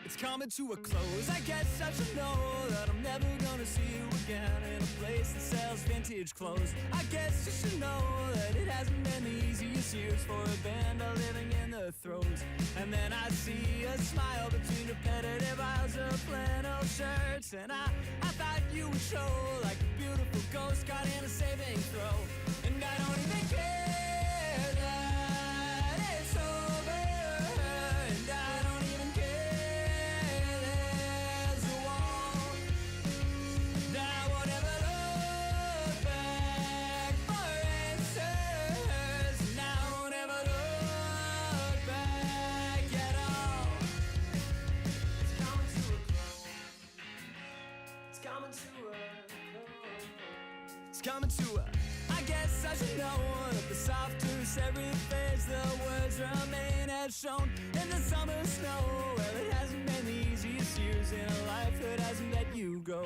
It's coming to a close. I guess I should know that I'm never gonna see you again in a place that sells vintage clothes. I guess you should know that it hasn't been the easiest years for a band all living in the throes. And then I see a smile between repetitive aisles of flannel shirts, and I thought you would show like a beautiful ghost caught in a saving throw. And I don't even care that it's over, and I don't even care there's a wall. And I won't ever look back for answers, and I won't ever look back at all. It's coming to a close. It's coming to a close. It's coming to a. I guess I should know that the softer every face, the words remain as shown in the summer snow. Well, it hasn't been the easiest years in a life that hasn't let you go.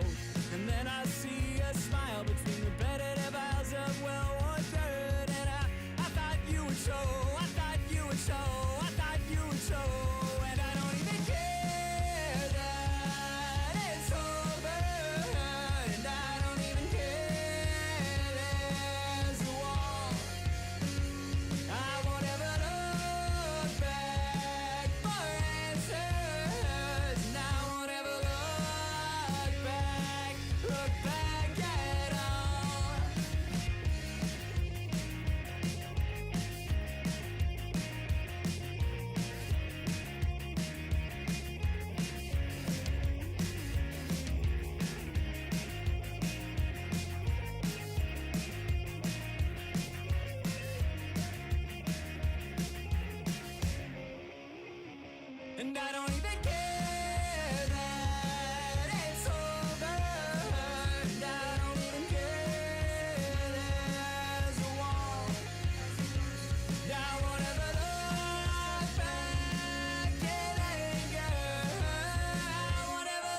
And then I see a smile between repetitive aisles of well-worn dirt, and I thought you would show, I thought you would show, I thought you would show. And I don't even care that it's over, and I don't even care there's a wall. I won't ever look back for answers, and I won't ever look back at all. And I don't even care that it's over, and I don't even care there's a wall. And I won't ever look back in anger, I won't ever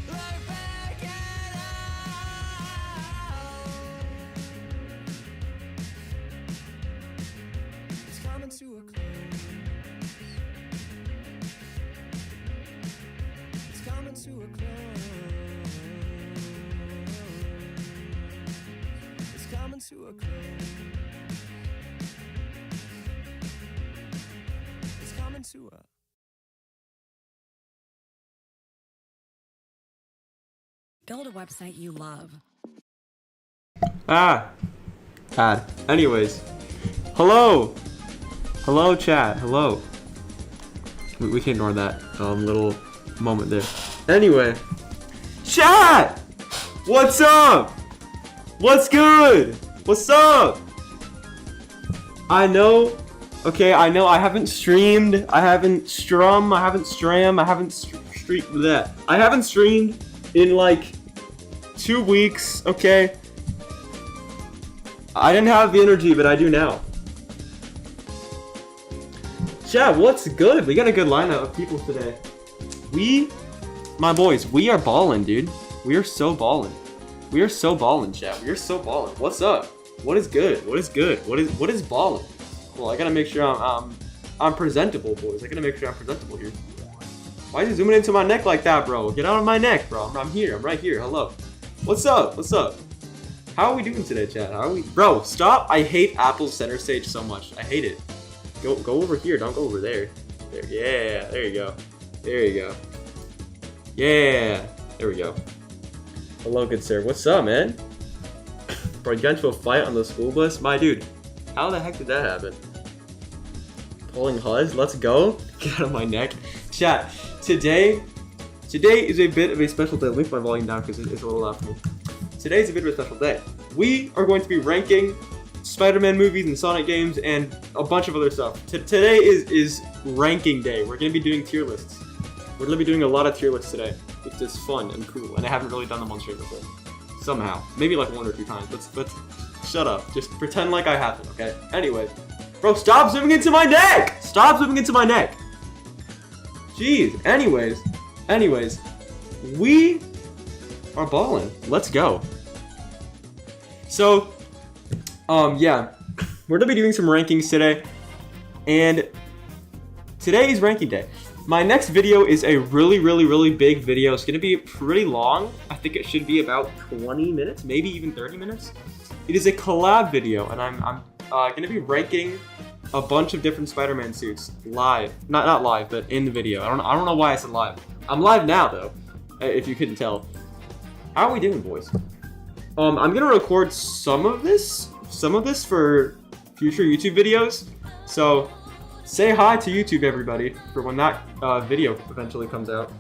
look back at all. It's coming to a close. It's coming to a close. It's coming to a close. It's coming to a. Build a website you love. Had. Anyways. Hello! Hello, chat. Hello. We can ignore that little moment there. Anyway. Chat! What's up? What's good? What's up? I know I haven't streamed, I haven't streamed in like 2 weeks, okay? I didn't have the energy, but I do now. Chat, what's good? We got a good lineup of people today. My boys, we are ballin', dude. We are so ballin'. We are so ballin', chat. We are so ballin'. What's up? What is good? What is good? What is ballin'? Well, I gotta make sure I'm presentable, boys. I gotta make sure I'm presentable here. Why is he zooming into my neck like that, bro? Get out of my neck, bro. I'm here. I'm right here. Hello. What's up? What's up? How are we doing today, chat? How are we? Bro, stop. I hate Apple's center stage so much. I hate it. Go over here. Don't go over there. There. Yeah. There you go. There you go. Yeah. There we go. Hello, good sir. What's up, man? Bro, you got into a fight on the school bus? My dude, how the heck did that happen? Pulling HUDs? Let's go. Get out of my neck. Chat, today is a bit of a special day. Let me put my volume down because it's a little loud for me. Today is a bit of a special day. We are going to be ranking Spider-Man movies and Sonic games and a bunch of other stuff. Today is ranking day. We're going to be doing tier lists. We're going to be doing a lot of tier lists today. It's just fun and cool, and I haven't really done them on stream before. Somehow. Maybe like 1 or 2 times. Let's shut up. Just pretend like I haven't, okay? Anyway. Bro, stop zooming into my neck! Stop zooming into my neck! Jeez. Anyways. We are balling. Let's go. So, yeah. We're gonna be doing some rankings today. And today is ranking day. My next video is a really big video. It's gonna be pretty long. I think it should be about 20 minutes, maybe even 30 minutes. It is a collab video, and I'm gonna be ranking a bunch of different Spider-Man suits live. Not live, but in the video. I don't know why I said live. I'm live now though, if you couldn't tell. How are we doing, boys? I'm gonna record some of this for future YouTube videos. So say hi to YouTube, everybody, for when that video eventually comes out.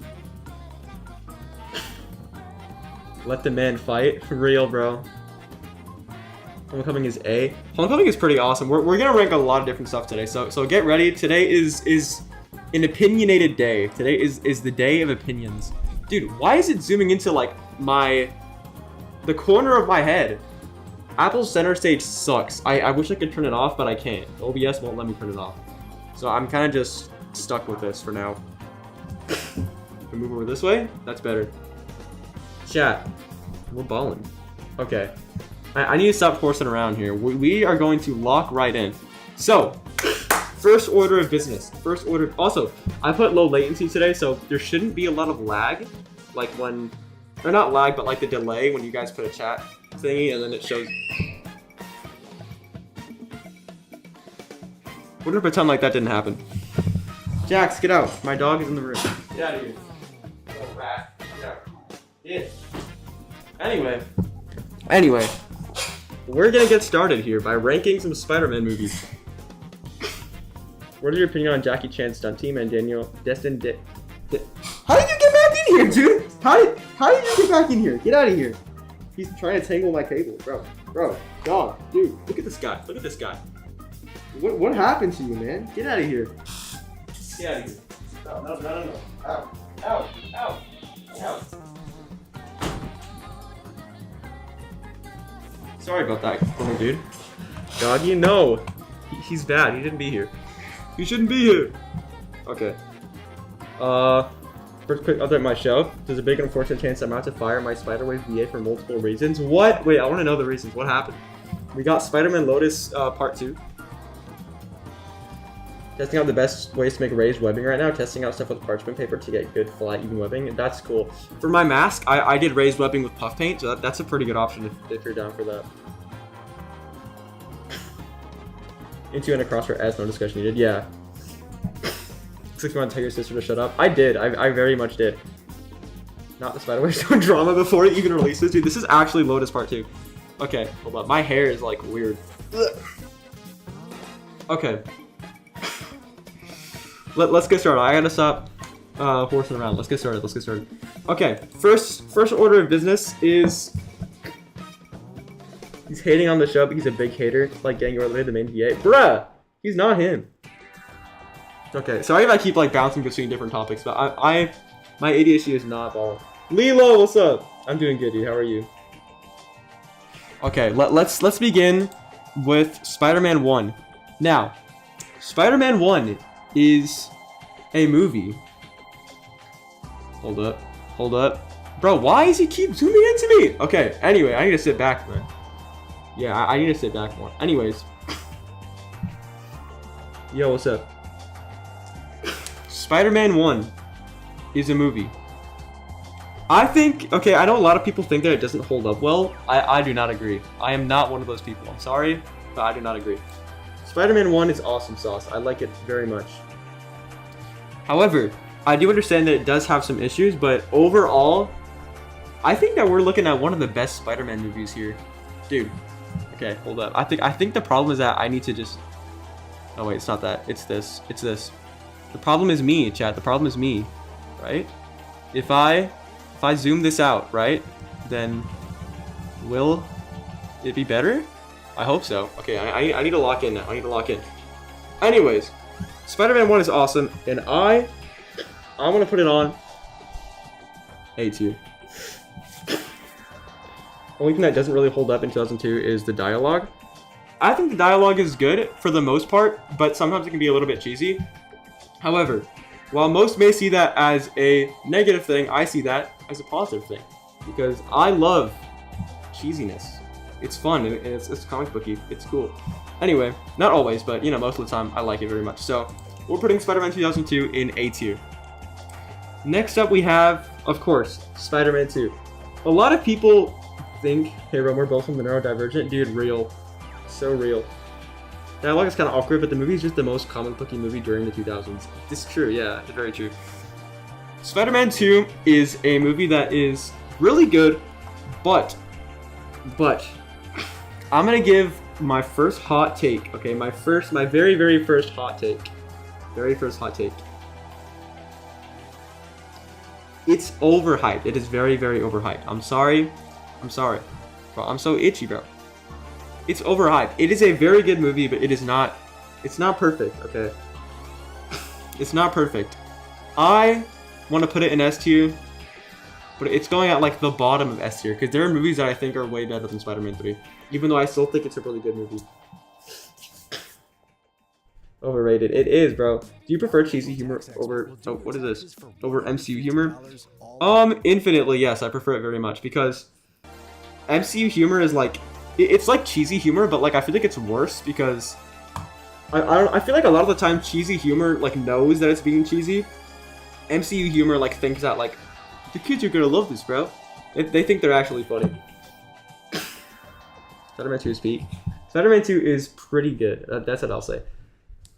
Let the man fight. For real, bro. Homecoming is A. Homecoming is pretty awesome. We're gonna rank a lot of different stuff today. So get ready. Today is an opinionated day. Today is the day of opinions. Dude, why is it zooming into like the corner of my head? Apple's center stage sucks. I wish I could turn it off, but I can't. OBS won't let me turn it off. So I'm kind of just stuck with this for now. We move over this way. That's better. Chat. We're balling. Okay. I need to stop horsing around here. We are going to lock right in. So, first order of business. First order. Also, I put low latency today, so there shouldn't be a lot of lag. Like when, or not lag, but like the delay when you guys put a chat thingy and then it shows. We're gonna pretend like that didn't happen. Jax, get out. My dog is in the room. Get out of here. Oh, rat. Get out. Yeah. Anyway. We're gonna get started here by ranking some Spider-Man movies. What is your opinion on Jackie Chan's stunt team and Daniel Destin? How did you get back in here, dude? How did you get back in here? Get out of here. He's trying to tangle my cable, bro, dog, dude. Look at this guy. Look at this guy. What happened to you, man? Get out of here. Get out of here. No. Ow. Sorry about that, little dude. Doggy, no. He's bad. He shouldn't be here. He shouldn't be here. Okay. First quick update on my show. There's a big unfortunate chance I'm about to fire my Spider-Wave VA for multiple reasons. What? Wait, I want to know the reasons. What happened? We got Spider-Man Lotus Part 2. Testing out the best ways to make raised webbing right now. Testing out stuff with parchment paper to get good flat even webbing. That's cool. For my mask, I did raised webbing with puff paint, so that's a pretty good option if you're down for that. Into and across for as no discussion needed. Yeah. Looks like you want to tell your sister to shut up. I did. I very much did. Not the Spider-Wave show drama before it even releases. Dude, this is actually Lotus Part 2. Okay, hold up. My hair is like weird. Ugh. Okay. Let's get started. I gotta stop horsing around. Let's get started. Okay, first order of business is he's hating on the show, but he's a big hater, like getting related to the main VA. Bruh, he's not him. Okay, sorry if I keep like bouncing between different topics, but my ADHD is not balling. Lilo, what's up? I'm doing good, dude. How are you? Okay, let's begin with Spider-Man 1. Now, Spider-Man 1 is a movie. Hold up. Bro, why does he keep zooming into me? Okay, anyway, I need to sit back, man. Yeah, I need to sit back more. Anyways. Yo, what's up? Spider-Man 1 is a movie. I think, okay, I know a lot of people think that it doesn't hold up well. I do not agree. I am not one of those people. I'm sorry, but I do not agree. Spider-Man 1 is awesome sauce. I like it very much. However, I do understand that it does have some issues, but overall, I think that we're looking at one of the best Spider-Man movies here. Dude, okay, hold up. I think the problem is that I need to just... Oh wait, it's not that. It's this. The problem is me, chat. The problem is me, right? If I zoom this out, right, then will it be better? I hope so. Okay, I need to lock in now. Anyways, Spider-Man 1 is awesome, and I'm gonna put it on A tier. Only thing that doesn't really hold up in 2002 is the dialogue. I think the dialogue is good for the most part, but sometimes it can be a little bit cheesy. However, while most may see that as a negative thing, I see that as a positive thing, because I love cheesiness. It's fun, and it's comic booky. It's cool. Anyway, not always, but you know, most of the time I like it very much. So we're putting Spider-Man 2002 in A tier. Next up we have, of course, Spider-Man 2. A lot of people think, hey Rome, we're both from the neurodivergent. Dude, real. So real. Dialogue is kind of awkward, but the movie is just the most comic booky movie during the 2000s. It's true, yeah, it's very true. Spider-Man 2 is a movie that is really good, but I'm gonna give my first hot take, okay? My very first hot take. Very first hot take. It's overhyped. It is very, very overhyped. I'm sorry. Bro, I'm so itchy, bro. It's overhyped. It is a very good movie, but it's not perfect, okay? It's not perfect. I want to put it in S tier, but it's going at like the bottom of S tier because there are movies that I think are way better than Spider-Man 3, even though I still think it's a really good movie. Overrated. It is, bro. Do you prefer cheesy humor over what is this? Over MCU humor? Infinitely, yes. I prefer it very much because MCU humor is like it's like cheesy humor, but like I feel like it's worse because I feel like a lot of the time cheesy humor like knows that it's being cheesy. MCU humor like thinks that like the kids are gonna love this, bro. They think they're actually funny. Spider-Man 2 is peak. Spider-Man 2 is pretty good. That's what I'll say.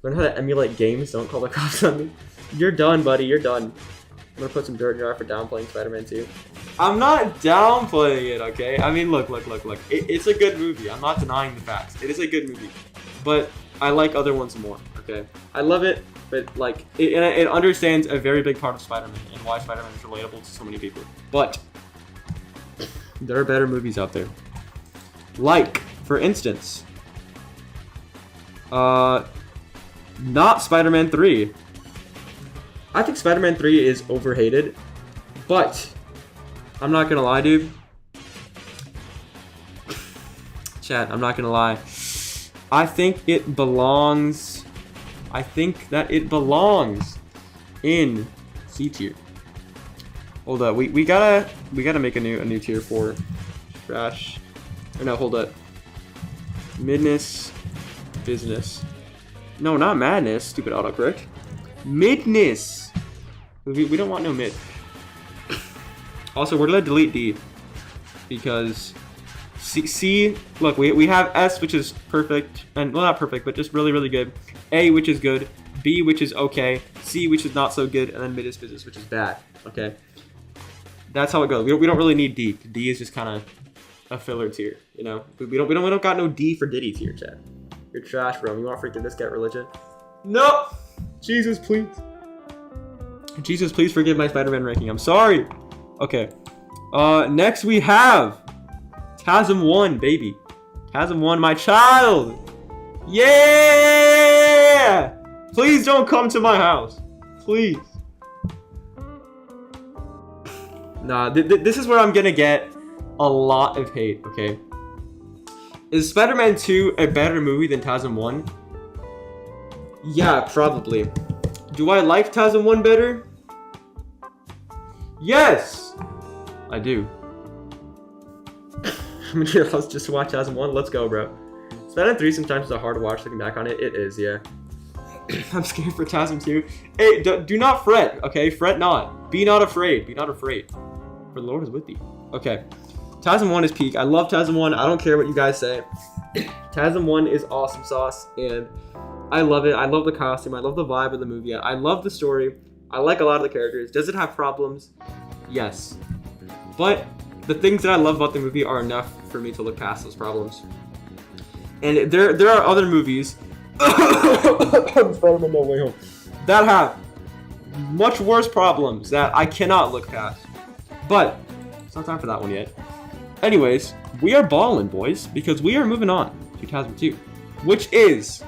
Learn how to emulate games. Don't call the cops on me. You're done, buddy. You're done. I'm gonna put some dirt in your eye for downplaying Spider-Man 2. I'm not downplaying it, okay? I mean, look. It's a good movie. I'm not denying the facts. It is a good movie, but I like other ones more. Okay, I love it, but like it understands a very big part of Spider-Man and why Spider-Man is relatable to so many people. But there are better movies out there. Like, for instance, not Spider-Man 3. I think Spider-Man 3 is overhated, but I'm not gonna lie, dude. Chat, I'm not gonna lie. I think it belongs. I think that it belongs in C tier. Hold up, we gotta make a new tier for trash. Or no, hold up. Midness, business. No, not madness. Stupid autocorrect. Midness. We don't want no mid. Also, we're gonna delete D because C. Look, we have S, which is perfect, and well, not perfect, but just really, really good. A, which is good. B, which is okay. C, which is not so good, and then mid is business, which is bad. Okay, that's how it goes. We don't really need D. D is just kind of a filler tier, you know. We don't got no D for Diddy tier, chat. You're trash, bro. You want freaking this get religion? No! Jesus, please. Jesus, please forgive my Spider-Man ranking. I'm sorry. Okay. Next we have TASM 1, baby. TASM 1, my child. Yeah! Please don't come to my house. Please. Nah, this is where I'm gonna get a lot of hate, okay? Is Spider-Man 2 a better movie than TASM 1? Yeah, probably. Do I like TASM 1 better? Yes! I do. I'm gonna let's just watch TASM 1. Let's go, bro. Spider-Man 3 sometimes is hard to watch looking back on it. It is, yeah. I'm scared for TASM 2. Hey, do not fret, okay? Fret not. Be not afraid. Be not afraid. For the Lord is with thee. Okay. TASM 1 is peak. I love TASM 1. I don't care what you guys say. TASM 1 is awesome sauce, and I love it. I love the costume. I love the vibe of the movie. I love the story. I like a lot of the characters. Does it have problems? Yes. But the things that I love about the movie are enough for me to look past those problems. And there are other movies Spider-Man No Way Home that have much worse problems that I cannot look past. But it's not time for that one yet. Anyways, we are balling, boys, because we are moving on to TASM 2, which is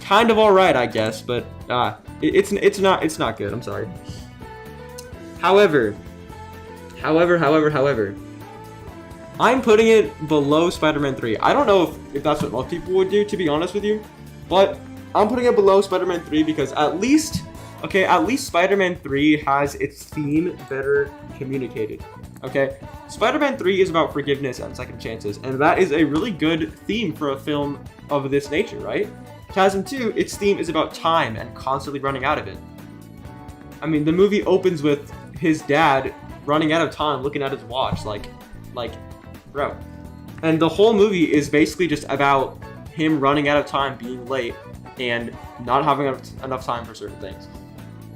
kind of alright, I guess, but it's not good. I'm sorry. However, I'm putting it below Spider-Man 3. I don't know if that's what most people would do, to be honest with you, but I'm putting it below Spider-Man 3 because at least Spider-Man 3 has its theme better communicated. Okay, Spider-Man 3 is about forgiveness and second chances, and that is a really good theme for a film of this nature, right? Chasm 2, its theme is about time and constantly running out of it. I mean, the movie opens with his dad running out of time, looking at his watch, like, bro. And the whole movie is basically just about him running out of time, being late, and not having enough time for certain things.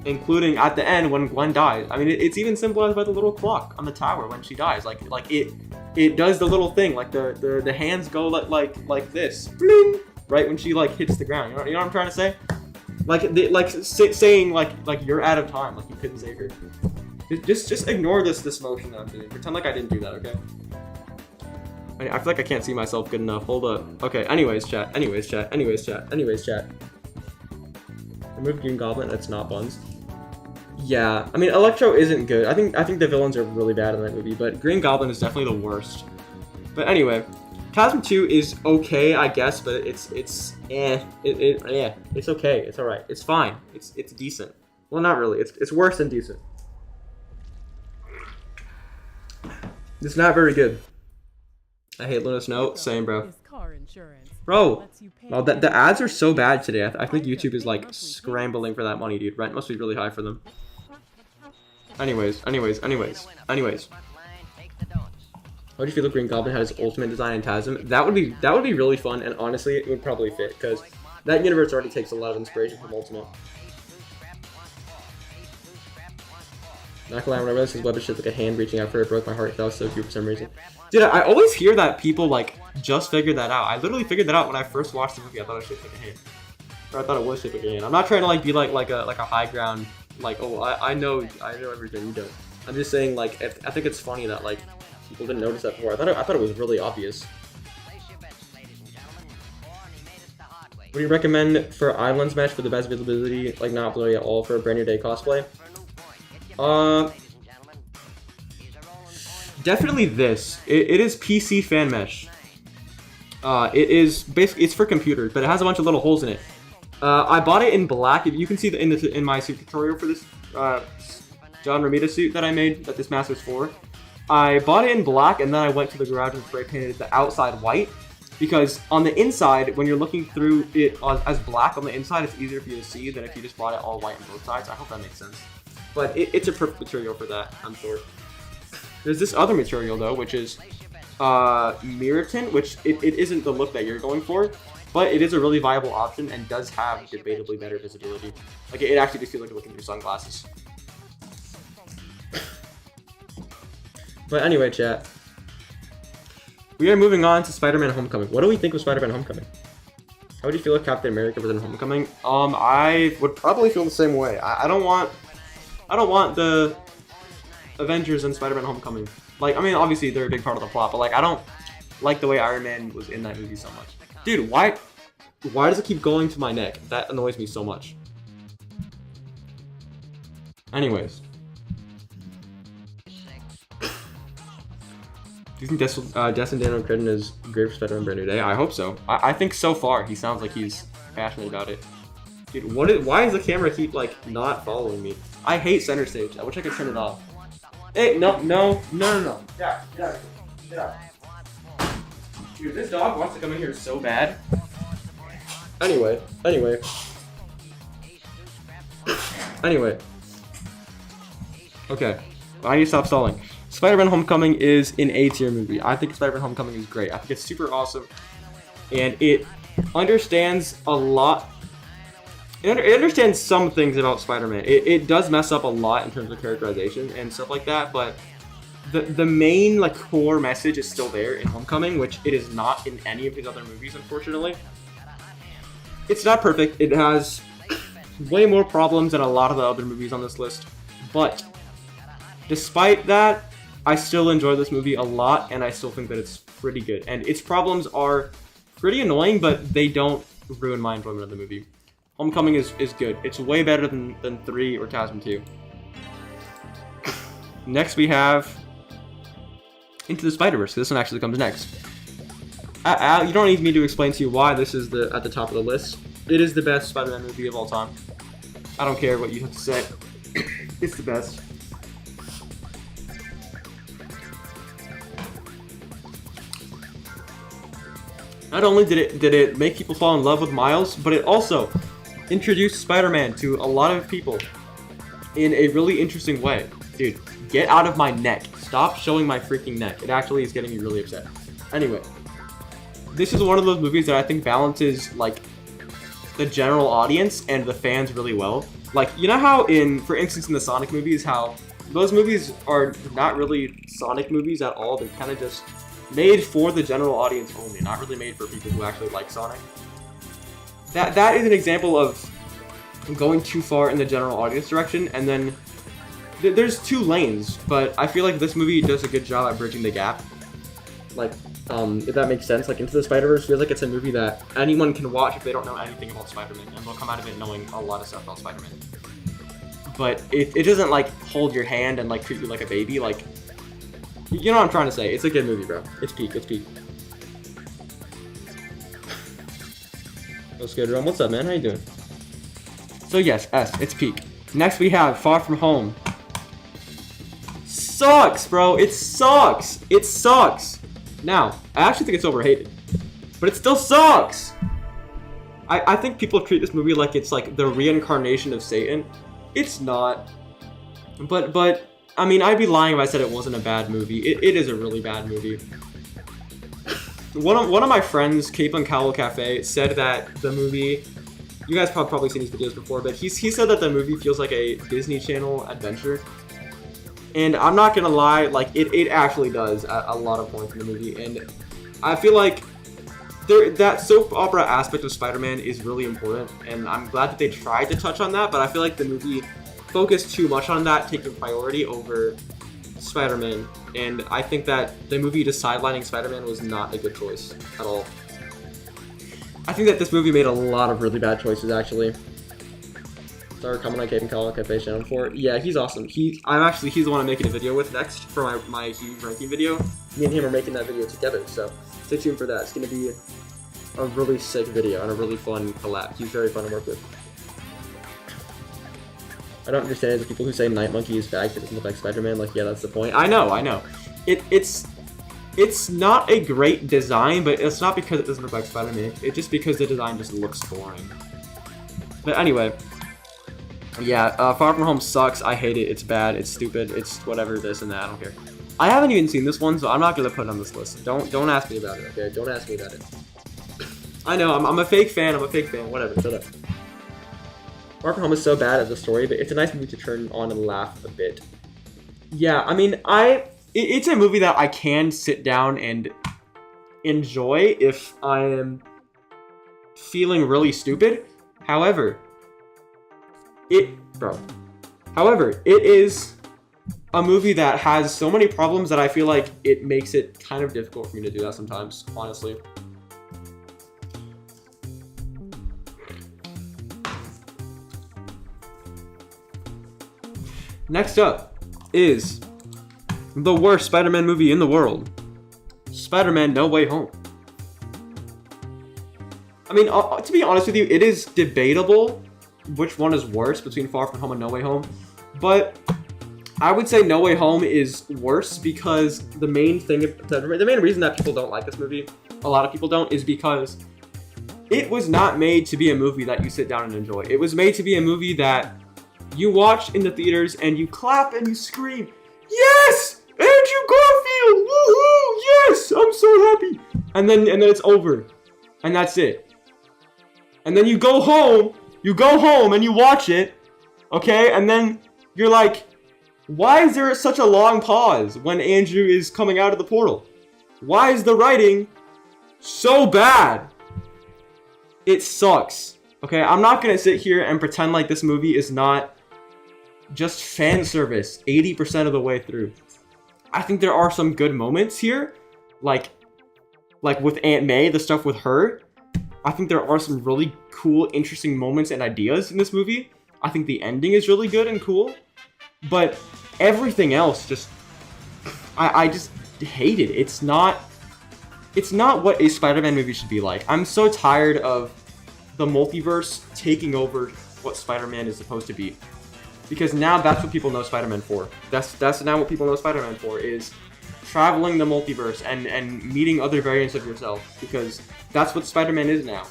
Including at the end when Gwen dies. I mean, it's even symbolized by the little clock on the tower when she dies. Like it does the little thing, like the hands go like this, bling, right when she like hits the ground. You know what I'm trying to say? Saying like you're out of time, like you couldn't save her. Just ignore this motion that I'm doing. Pretend like I didn't do that, okay? I feel like I can't see myself good enough. Hold up. Okay. Anyways, chat. Remove Green Goblin. That's not Buns. Yeah, I mean, Electro isn't good. I think the villains are really bad in that movie, but Green Goblin is definitely the worst. But anyway, Chasm 2 is okay, I guess, but it's okay. It's all right. It's fine. It's decent. Well, not really. It's worse than decent. It's not very good. I hate Luna Snow. Same, bro. Bro, well, the ads are so bad today. I think YouTube is like scrambling for that money, dude. Rent must be really high for them. Anyways. How would you feel if Green Goblin had his ultimate design in TASM? That would be really fun, and honestly, it would probably fit because that universe already takes a lot of inspiration from Ultimate. Not gonna lie, when I realized his web is shaped like a hand reaching out for it, broke my heart. That was so cute for some reason. Dude, I always hear that people like just figured that out. I literally figured that out when I first watched the movie. I thought it was shaped like a hand, or I thought it was shaped like a hand. I'm not trying to like be like a high ground, like, oh, I know everything, you don't. I'm just saying, like, I think it's funny that like people didn't notice that before. I thought it was really obvious. What do you recommend for Islands match for the best visibility, like not blurry at all, for a brand new day cosplay? Definitely this. It is PC fan mesh. It is basically, it's for computers, but it has a bunch of little holes in it. I bought it in black. You can see in my suit tutorial for this John Romita suit that I made, that this mask was for. I bought it in black, and then I went to the garage and spray painted the outside white, because on the inside, when you're looking through it as black on the inside, it's easier for you to see than if you just bought it all white on both sides. I hope that makes sense. But it's a perfect material for that, I'm sure. There's this other material, though, which is Miratin, which it isn't the look that you're going for, but it is a really viable option and does have debatably better visibility. Like, it actually just feels like you're looking through sunglasses. But anyway, chat. We are moving on to Spider-Man Homecoming. What do we think of Spider-Man Homecoming? How would you feel if Captain America was in Homecoming? I would probably feel the same way. I don't want the Avengers and Spider-Man Homecoming. Like, I mean, obviously they're a big part of the plot, but like, I don't like the way Iron Man was in that movie so much. Dude, why does it keep going to my neck? That annoys me so much. Anyways. Do you think Destin Daniel Cretton is great for Spider-Man Brand New Day? I hope so. I think so far he sounds like he's passionate about it. Dude, why does the camera keep like not following me? I hate center stage. I wish I could turn it off. Hey, no. Yeah, get out. Dude, this dog wants to come in here so bad. Anyway. Okay, I need to stop stalling. Spider-Man Homecoming is an A-tier movie. I think Spider-Man Homecoming is great. I think it's super awesome. And it understands a lot. It understands some things about Spider-Man. It does mess up a lot in terms of characterization and stuff like that, but the main like core message is still there in Homecoming, which it is not in any of his other movies, unfortunately. It's not perfect. It has way more problems than a lot of the other movies on this list, but despite that, I still enjoy this movie a lot, and I still think that it's pretty good. And its problems are pretty annoying, but they don't ruin my enjoyment of the movie. Homecoming is good. It's way better than 3 or TASM 2. Next we have Into the Spider-Verse. This one actually comes next. You don't need me to explain to you why this is at the top of the list. It is the best Spider-Man movie of all time. I don't care what you have to say. It's the best. Not only did it make people fall in love with Miles, but it also introduced Spider-Man to a lot of people in a really interesting way. Dude, get out of my neck. Stop showing my freaking neck. It actually is getting me really upset. Anyway, this is one of those movies that I think balances, like, the general audience and the fans really well. Like, you know how for instance, in the Sonic movies, how those movies are not really Sonic movies at all. They're kind of just made for the general audience only, not really made for people who actually like Sonic. That is an example of going too far in the general audience direction, and then there's two lanes, but I feel like this movie does a good job at bridging the gap. Like, if that makes sense, like Into the Spider-Verse feels like it's a movie that anyone can watch if they don't know anything about Spider-Man, and they'll come out of it knowing a lot of stuff about Spider-Man. But it doesn't, like, hold your hand and, like, treat you like a baby. Like, you know what I'm trying to say. It's a good movie, bro. It's peak. It's peak. What's good, Rome? What's up, man? How you doing? So, yes, it's peak. Next, we have Far From Home. Sucks, bro. It sucks. It sucks. Now, I actually think it's overrated, but it still sucks. I think people treat this movie like it's like the reincarnation of Satan. It's not. But I mean, I'd be lying if I said it wasn't a bad movie. It is a really bad movie. One of my friends, Cape and Cowl Cafe, said that the movie. You guys probably seen these videos before, but he said that the movie feels like a Disney Channel adventure. And I'm not gonna lie, like, it actually does at a lot of points in the movie. And I feel like that soap opera aspect of Spider-Man is really important. And I'm glad that they tried to touch on that, but I feel like the movie focused too much on that, taking priority over Spider-Man. And I think that the movie just sidelining Spider-Man was not a good choice at all. I think that this movie made a lot of really bad choices, actually. Sorry, comment on Cape and Cowl Cafe channel 4. Yeah, he's awesome. He's the one I'm making a video with next for my huge ranking video. Me and him are making that video together, so stay tuned for that. It's gonna be a really sick video and a really fun collab. He's very fun to work with. I don't understand the people who say Night Monkey is bad because it doesn't look like Spider-Man. Like, yeah, that's the point. I know. It's not a great design, but it's not because it doesn't look like Spider-Man. It's just because the design just looks boring. But anyway. Yeah, Far From Home sucks. I hate it. It's bad. It's stupid. It's whatever, this and that. I don't care. I haven't even seen this one, so I'm not gonna put it on this list. Don't ask me about it, okay? Don't ask me about it. I know, I'm a fake fan. Whatever, shut up. Far From Home is so bad as a story, but it's a nice movie to turn on and laugh a bit. Yeah, I mean, it's a movie that I can sit down and enjoy if I am feeling really stupid. However, it is a movie that has so many problems that I feel like it makes it kind of difficult for me to do that sometimes, honestly. Next up is the worst Spider-Man movie in the world. Spider-Man No Way Home. I mean, to be honest with you, it is debatable which one is worse between Far From Home and No Way Home, but I would say No Way Home is worse because the main reason that people don't like this movie, a lot of people don't, is because it was not made to be a movie that you sit down and enjoy. It was made to be a movie that you watch in the theaters and you clap and you scream, "Yes! Andrew Garfield! Woohoo! Yes! I'm so happy!" And then it's over. And that's it. And then you go home and you watch it, okay? And then you're like, why is there such a long pause when Andrew is coming out of the portal? Why is the writing so bad? It sucks, okay? I'm not gonna sit here and pretend like this movie is not just fan service 80% of the way through. I think there are some good moments here, like with Aunt May, the stuff with her. I think there are some really cool, interesting moments and ideas in this movie. I think the ending is really good and cool. But everything else just... I just hate it. It's not what a Spider-Man movie should be like. I'm so tired of the multiverse taking over what Spider-Man is supposed to be. Because now that's what people know Spider-Man for. That's now what people know Spider-Man for, is traveling the multiverse and meeting other variants of yourself, because that's what Spider-Man is now.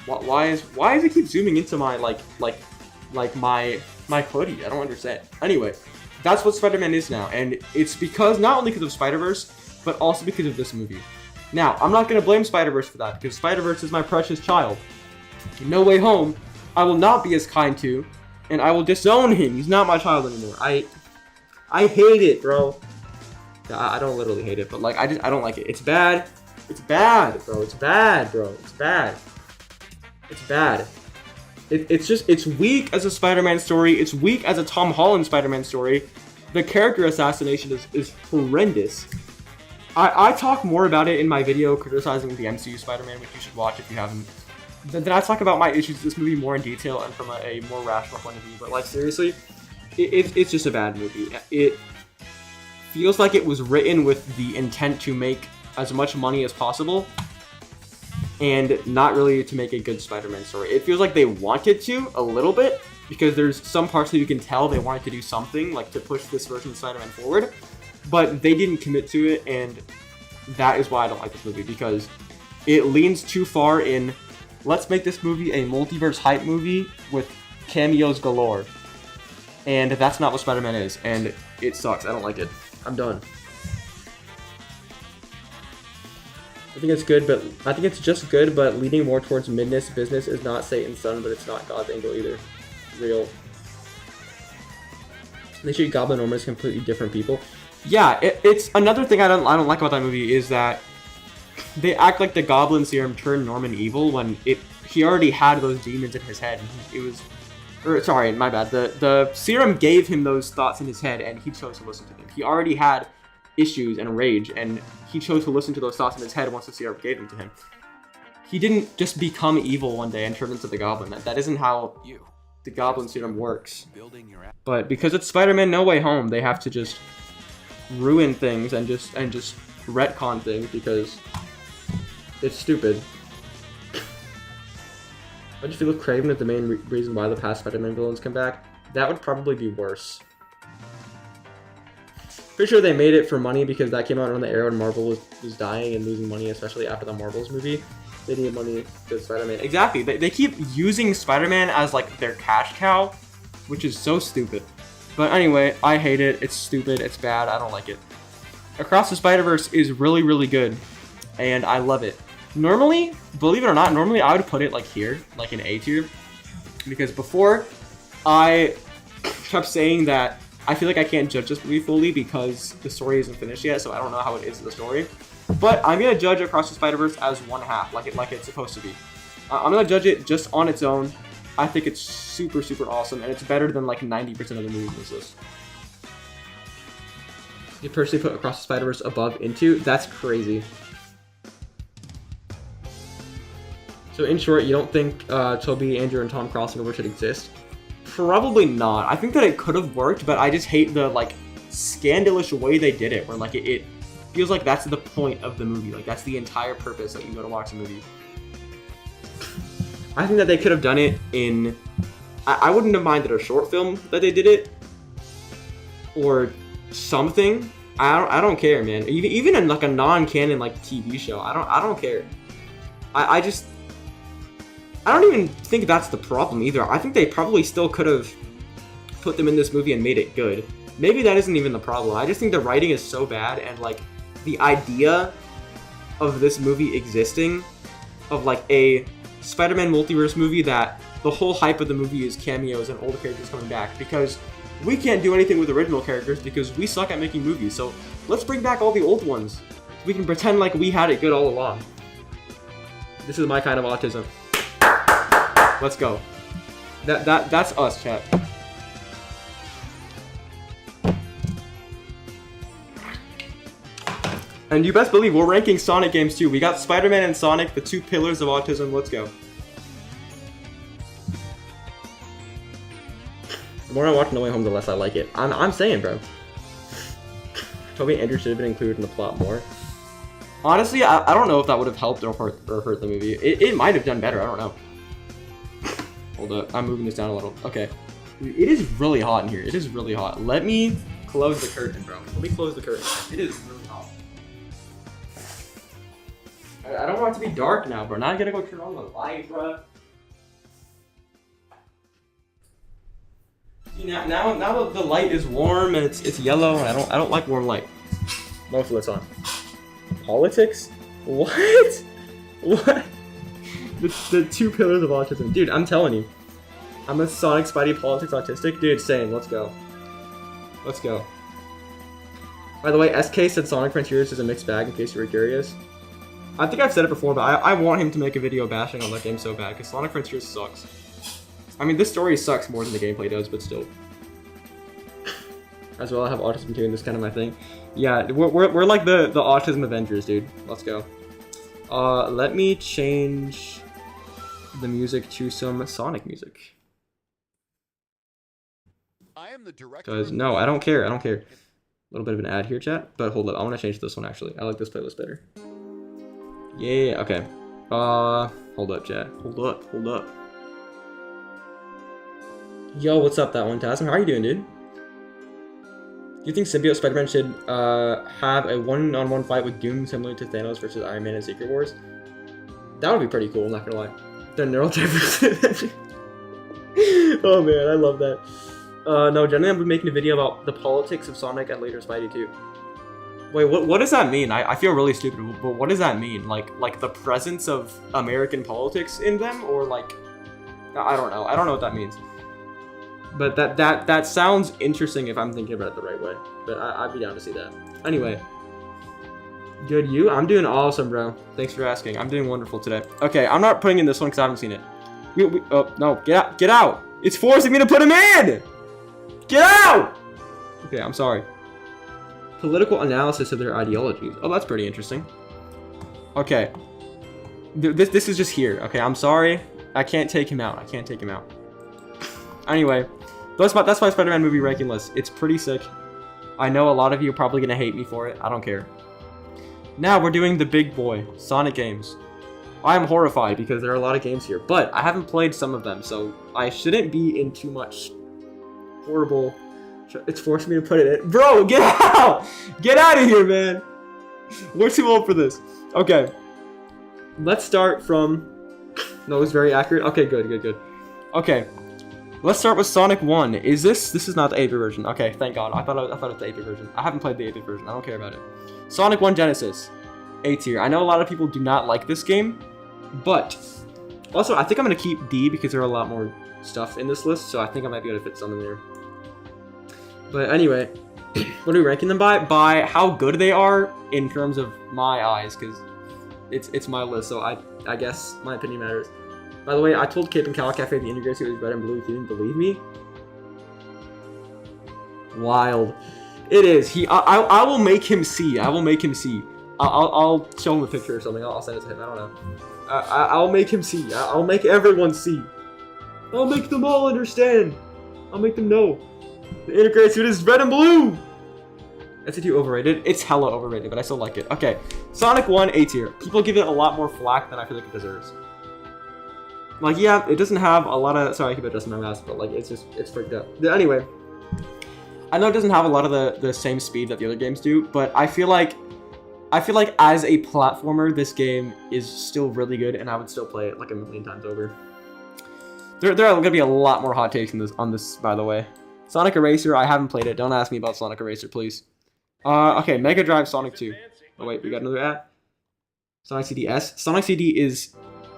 Why does it keep zooming into my my hoodie? I don't understand. Anyway, that's what Spider-Man is now, and it's because not only because of Spider-Verse, but also because of this movie. Now, I'm not gonna blame Spider-Verse for that, because Spider-Verse is my precious child. No Way Home, I will not be as kind to, and I will disown him. He's not my child anymore. I hate it, bro. I don't literally hate it, but like I don't like it. It's bad. It's bad, bro. It's bad, bro. It's bad. It's bad. It's weak as a Spider-Man story. It's weak as a Tom Holland Spider-Man story. The character assassination is horrendous. I talk more about it in my video criticizing the MCU Spider-Man, which you should watch if you haven't. Then I talk about my issues with this movie more in detail and from a more rational point of view. But like seriously, it's just a bad movie. It feels like it was written with the intent to make as much money as possible, and not really to make a good Spider-Man story. It feels like they wanted to a little bit, because there's some parts that you can tell they wanted to do something, like to push this version of Spider-Man forward, but they didn't commit to it, and that is why I don't like this movie, because it leans too far in, let's make this movie a multiverse hype movie with cameos galore. And that's not what Spider-Man is, and it sucks. I don't like it. I'm done. I think it's good, but I think it's just good, but leaning more towards midness. Business is not Satan's son, but it's not God's angel either. Real. They treat Goblin Norman as completely different people. Yeah, it's another thing I don't like about that movie is that they act like the Goblin Serum turned Norman evil when he already had those demons in his head. Sorry, my bad. The serum gave him those thoughts in his head, and he chose to listen to them. He already had issues and rage, and he chose to listen to those thoughts in his head once the serum gave them to him. He didn't just become evil one day and turn into the Goblin. That isn't how the Goblin Serum works. But because it's Spider-Man No Way Home, they have to just ruin things and just retcon things because it's stupid. I just feel if Kraven is the main reason why the past Spider-Man villains come back, that would probably be worse. Pretty sure they made it for money because that came out around the era when Marvel was dying and losing money, especially after the Marvels movie. They needed money to Spider-Man. Exactly. They keep using Spider-Man as like their cash cow, which is so stupid. But anyway, I hate it. It's stupid. It's bad. I don't like it. Across the Spider-Verse is really, really good, and I love it. Normally, believe it or not, normally I would put it like here, like in A tier, because before I kept saying that I feel like I can't judge this movie fully because the story isn't finished yet, so I don't know how it is in the story. But I'm gonna judge Across the Spider-Verse as one half, like it's supposed to be. I'm gonna judge it just on its own. I think it's super, super awesome, and it's better than like 90% of the movies in this list. You personally put Across the Spider-Verse above Into? That's crazy. So in short, you don't think Tobey, Andrew, and Tom crossing over should exist? Probably not. I think that it could have worked, but I just hate the like scandalous way they did it, where like it feels like that's the point of the movie. Like that's the entire purpose that you go to watch a movie. I think that they could have done it in... I wouldn't have minded a short film that they did it, or something. I don't care, man. Even in like a non-canon like TV show, I don't care. I don't even think that's the problem either. I think they probably still could have put them in this movie and made it good. Maybe that isn't even the problem. I just think the writing is so bad, and like the idea of this movie existing, of like a Spider-Man multiverse movie that the whole hype of the movie is cameos and older characters coming back, because we can't do anything with original characters because we suck at making movies. So let's bring back all the old ones so we can pretend like we had it good all along. This is my kind of autism. Let's go. That's us, chat. And you best believe we're ranking Sonic games too. We got Spider-Man and Sonic, the two pillars of autism. Let's go. The more I watch No Way Home, the less I like it. I'm saying, bro. Tobey and Andrew should have been included in the plot more. Honestly, I don't know if that would have helped or hurt the movie. It might have done better. I don't know. Hold up. I'm moving this down a little. Okay. It is really hot in here. It is really hot. Let me close the curtain, bro. Let me close the curtain. It is really hot. I don't want it to be dark now, bro. Now I gotta go turn on the light, bro. See, now the light is warm and it's yellow, and I don't like warm light. Most of the time. Politics? What? What? The two pillars of autism, dude. I'm telling you, I'm a Sonic Spidey politics autistic, dude. Same. Let's go. Let's go. By the way, SK said Sonic Frontiers is a mixed bag. In case you were curious, I think I've said it before, but I want him to make a video bashing on that game so bad because Sonic Frontiers sucks. I mean, this story sucks more than the gameplay does, but still. As well, I have autism too, and this is kind of my thing. Yeah, we're like the autism Avengers, dude. Let's go. Let me change the music to some Sonic music. I am the director. Guys, no, I don't care. I don't care. A little bit of an ad here, chat. But hold up, I want to change this one actually. I like this playlist better. Yeah. Okay. Hold up, chat. Hold up. Hold up. Yo, what's up, that one, Tasm? How are you doing, dude? Do you think Symbiote Spider-Man should have a one-on-one fight with Doom similar to Thanos versus Iron Man in Secret Wars? That would be pretty cool, I'm not gonna lie. The neural type. Oh man, I love that. No, generally I'm making a video about the politics of Sonic and later Spidey too. Wait, what does that mean? I feel really stupid, but what does that mean? Like the presence of American politics in them, or like, I don't know. I don't know what that means. But that sounds interesting if I'm thinking about it the right way. But I'd be down to see that. Anyway. Good, you? I'm doing awesome, bro. Thanks for asking. I'm doing wonderful today. Okay, I'm not putting in this one because I haven't seen it. Oh, no. Get out. Get out. It's forcing me to put him in. Get out. Okay, I'm sorry. Political analysis of their ideologies. Oh, that's pretty interesting. Okay. This is just here. Okay, I'm sorry. I can't take him out. I can't take him out. Anyway, that's my Spider-Man movie ranking list. It's pretty sick. I know a lot of you are probably going to hate me for it. I don't care. Now we're doing the big boy, Sonic games. I'm horrified because there are a lot of games here, but I haven't played some of them, so I shouldn't be in too much horrible... It's forcing me to put it in. Bro, get out! Get out of here, man! We're too old for this. Okay. Let's start from... No, it's very accurate. Okay, good. Okay. Let's start with Sonic 1. Is this is not the 8-bit version. Okay, thank God. I thought it was the 8-bit version. I haven't played the 8-bit version. I don't care about it. Sonic 1 Genesis. A tier. I know a lot of people do not like this game, but also I think I'm going to keep D because there are a lot more stuff in this list, so I think I might be able to fit some in there. But anyway, what are we ranking them by? By how good they are in terms of my eyes, because it's my list, so I guess my opinion matters. By the way, I told Cape and Cal Cafe the Integrated was red and blue. He didn't believe me. Wild. It is. I will make him see. I will make him see. I'll show him a picture or something. I'll send it to him. I don't know. I'll make him see. I'll make everyone see. I'll make them all understand. I'll make them know. The Integrated suit is red and blue. SCT overrated. It's hella overrated, but I still like it. Okay. Sonic 1 A tier. People give it a lot more flack than I feel like it deserves. Like, yeah, it doesn't have a lot of... Sorry, I keep adjusting my mouse, but, like, it's freaked out. Anyway. I know it doesn't have a lot of the same speed that the other games do, but I feel like as a platformer, this game is still really good, and I would still play it, like, a million times over. There are going to be a lot more hot takes on this, by the way. Sonic Eraser, I haven't played it. Don't ask me about Sonic Eraser, please. Okay, Mega Drive Sonic 2. Oh, wait, we got another ad? Sonic CD-S. Sonic CD is...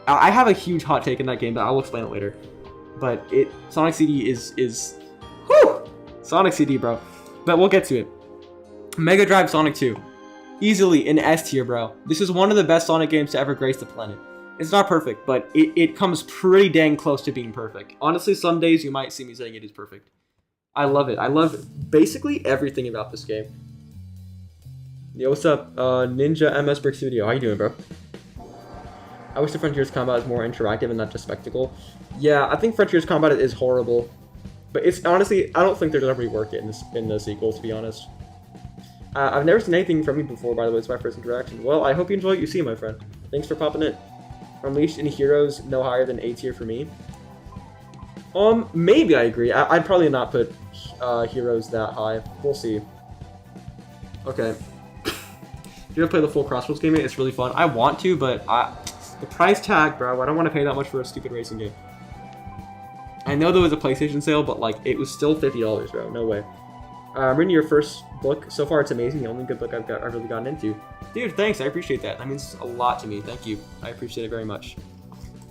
I have a huge hot take in that game, but I'll explain it later. But Sonic CD is whew! Sonic CD, bro. But we'll get to it. Mega Drive Sonic 2. Easily an S tier, bro. This is one of the best Sonic games to ever grace the planet. It's not perfect, but it comes pretty dang close to being perfect. Honestly, some days you might see me saying it is perfect. I love it. I love basically everything about this game. Yo, what's up? Ninja MS Brick Studio. How you doing, bro? I wish the Frontiers combat is more interactive and not just spectacle. Yeah, I think Frontiers combat is horrible. But it's honestly, I don't think they'll ever rework it in the sequel, to be honest. I've never seen anything from you before, by the way. It's my first interaction. Well, I hope you enjoy what you see, my friend. Thanks for popping in. Unleashed in Heroes no higher than A tier for me. Maybe I agree. I'd probably not put heroes that high. We'll see. Okay. You ever play the full Crossroads game? It's really fun. I want to, but the price tag, bro. I don't want to pay that much for a stupid racing game. I know there was a PlayStation sale, but like it was still $50, bro. No way. I'm reading your first book. So far, it's amazing. The only good book I've really gotten into. Dude, thanks. I appreciate that. That means a lot to me. Thank you. I appreciate it very much.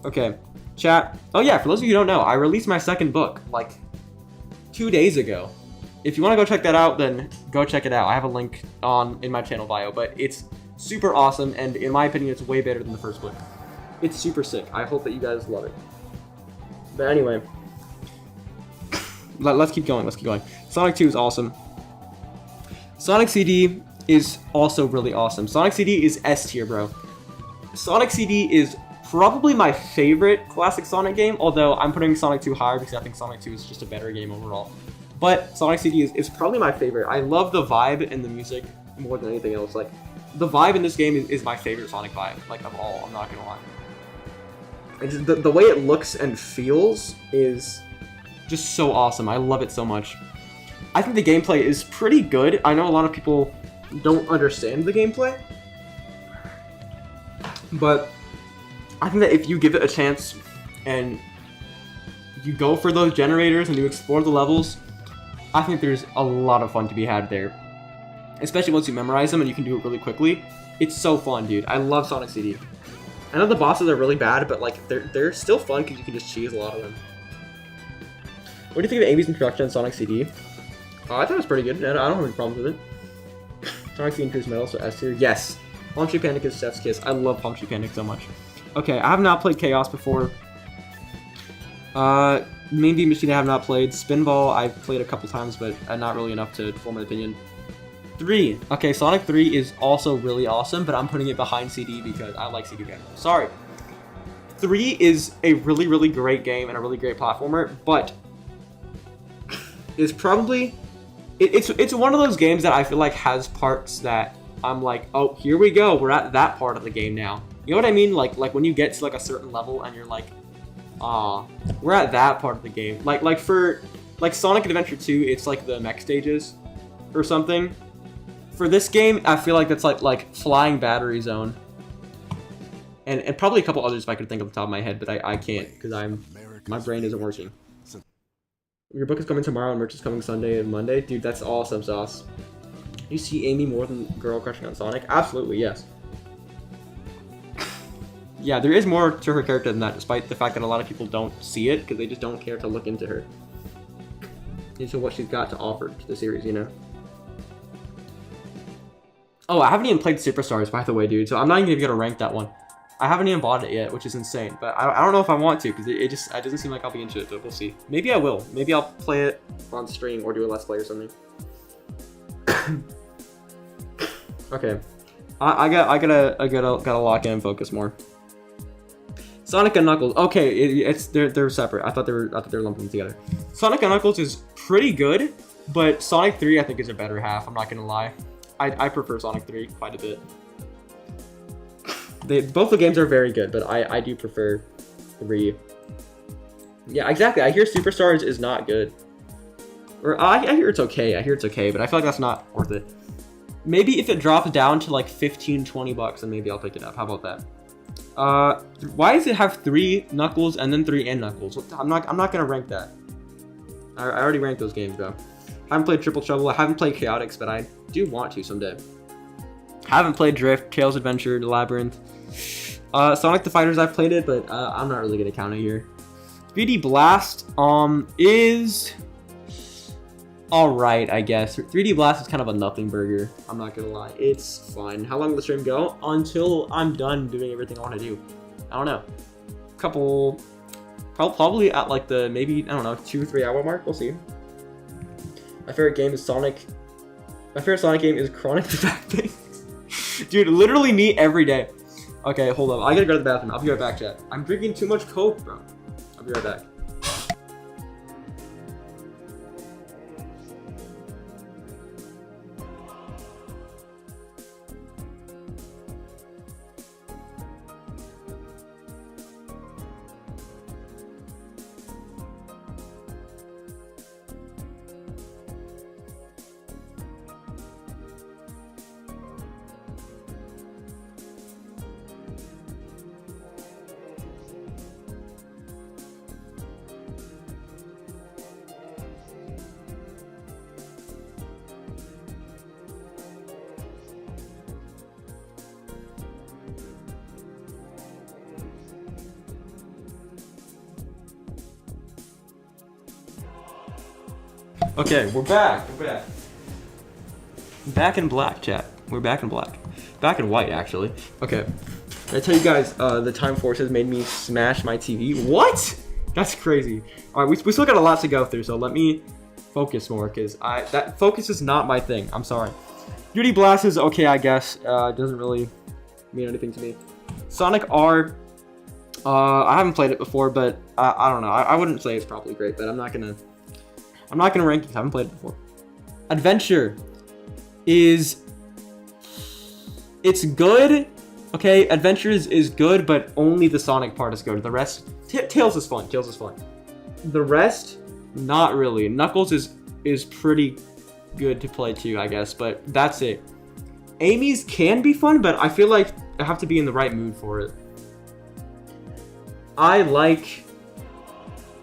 Okay, chat. Oh yeah, for those of you who don't know, I released my second book like 2 days ago. If you want to go check that out, then go check it out. I have a link in my channel bio, but it's super awesome, and in my opinion, it's way better than the first book. It's super sick. I hope that you guys love it. But anyway, let's keep going. Let's keep going. Sonic 2 is awesome. Sonic CD is also really awesome. Sonic CD is S tier, bro. Sonic CD is probably my favorite classic Sonic game, although I'm putting Sonic 2 higher because I think Sonic 2 is just a better game overall. But Sonic CD is probably my favorite. I love the vibe and the music more than anything else. Like, the vibe in this game is my favorite Sonic vibe, like, of all, I'm not gonna lie. It's just the way it looks and feels is just so awesome. I love it so much. I think the gameplay is pretty good. I know a lot of people don't understand the gameplay, but I think that if you give it a chance and you go for those generators and you explore the levels, I think there's a lot of fun to be had there. Especially once you memorize them and you can do it really quickly. It's so fun, dude. I love Sonic CD. I know the bosses are really bad, but like they're still fun because you can just cheese a lot of them. What do you think of Amy's introduction on Sonic CD? I thought it was pretty good. I don't have any problems with it. Sonic CD includes metal, so S tier. Yes. Palm Tree Panic is Chef's Kiss. I love Palm Tree Panic so much. Okay, I have not played Chaos before. Main Beat Machine I have not played. Spinball I've played a couple times, but not really enough to form an opinion. 3. Okay, Sonic 3 is also really awesome, but I'm putting it behind CD because I like CD better. Sorry. 3 is a really, really great game and a really great platformer, but it's probably... It's one of those games that I feel like has parts that I'm like, oh, here we go. We're at that part of the game now. You know what I mean? Like when you get to like a certain level and you're like, we're at that part of the game. Like for Sonic Adventure 2, it's like the mech stages or something. For this game, I feel like that's like Flying Battery Zone. And probably a couple others if I could think off the top of my head, but I can't because my brain isn't working. Your book is coming tomorrow and merch is coming Sunday and Monday. Dude, that's awesome sauce. You see Amy more than girl crushing on Sonic? Absolutely, yes. Yeah, there is more to her character than that, despite the fact that a lot of people don't see it, because they just don't care to look into her. Into what she's got to offer to the series, you know? Oh, I haven't even played Superstars, by the way, dude, so I'm not even gonna rank that one. I haven't even bought it yet, which is insane, but I don't know if I want to, because it doesn't seem like I'll be into it, but we'll see. Maybe I will. Maybe I'll play it on stream or do a Let's Play or something. Okay. I gotta lock in and focus more. Sonic and Knuckles. Okay, they're separate. I thought they were lumping them together. Sonic and Knuckles is pretty good, but Sonic 3 I think is a better half. I'm not gonna lie. I prefer Sonic 3 quite a bit. Both the games are very good, but I do prefer 3. Yeah, exactly. I hear Superstars is not good. Or I hear it's okay. I hear it's okay, but I feel like that's not worth it. Maybe if it drops down to like 15-20 bucks, then maybe I'll pick it up. How about that? Why does it have 3 Knuckles and then 3 and Knuckles? I'm not gonna rank that. I already ranked those games though. I haven't played Triple Trouble. I haven't played Chaotix, but I do want to someday. Haven't played Drift, Tails Adventure, Labyrinth. Sonic the Fighters, I've played it, but I'm not really gonna count it here. 3D Blast is alright, I guess. 3D Blast is kind of a nothing burger. I'm not gonna lie. It's fine. How long will the stream go? Until I'm done doing everything I want to do. I don't know. Probably at like the maybe, I don't know, 2-3 hour mark. We'll see. My favorite game is Sonic. My favorite Sonic game is Chronic the Back Thing. Dude, literally me every day. Okay, hold up. I gotta go to the bathroom. I'll be right back, chat. I'm drinking too much Coke, bro. I'll be right back. Okay, we're back. We're back. Back in black, chat. We're back in black. Back in white, actually. Okay. I tell you guys, the Time Force has made me smash my TV. What? That's crazy. All right, we still got a lot to go through, so let me focus more, because that focus is not my thing. I'm sorry. Beauty Blast is okay, I guess. Doesn't really mean anything to me. Sonic R. I haven't played it before, but I don't know. I wouldn't say it's probably great, but I'm not gonna rank it. I haven't played it before. Adventure is, it's good. Okay, Adventure is good, but only the Sonic part is good. The rest, Tails is fun. Tails is fun. The rest, not really. Knuckles is pretty good to play too, I guess, but that's it. Amy's can be fun, but I feel like I have to be in the right mood for it. I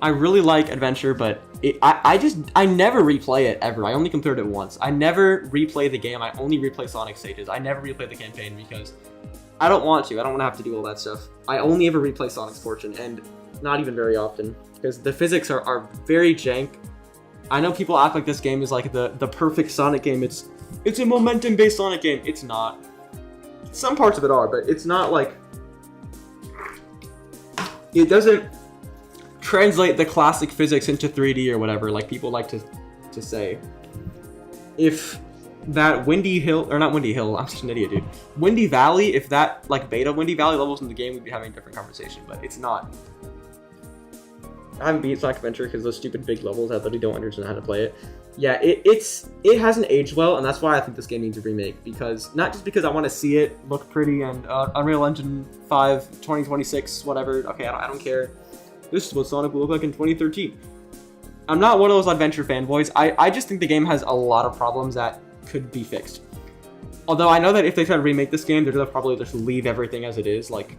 really like Adventure, but I never replay it ever. I only completed it once. I never replay the game. I only replay Sonic stages. I never replay the campaign because I don't want to. I don't want to have to do all that stuff. I only ever replay Sonic's Fortune, and not even very often, because the physics are very jank. I know people act like this game is like the perfect Sonic game. It's a momentum-based Sonic game. It's not. Some parts of it are, but it's not like... It doesn't translate the classic physics into 3D or whatever, like people like to say. If that Windy Hill, or not Windy Hill, I'm such an idiot, dude. Windy Valley, if that, like, beta Windy Valley levels in the game, we'd be having a different conversation, but it's not. I haven't beat Sonic Adventure because those stupid big levels, I literally don't understand how to play it. Yeah, it hasn't aged well, and that's why I think this game needs a remake, because, not just because I want to see it look pretty and Unreal Engine 5 2026, whatever, okay, I don't care. This is what Sonic will look like in 2013. I'm not one of those Adventure fanboys. I just think the game has a lot of problems that could be fixed. Although I know that if they try to remake this game, they're gonna probably just leave everything as it is, like,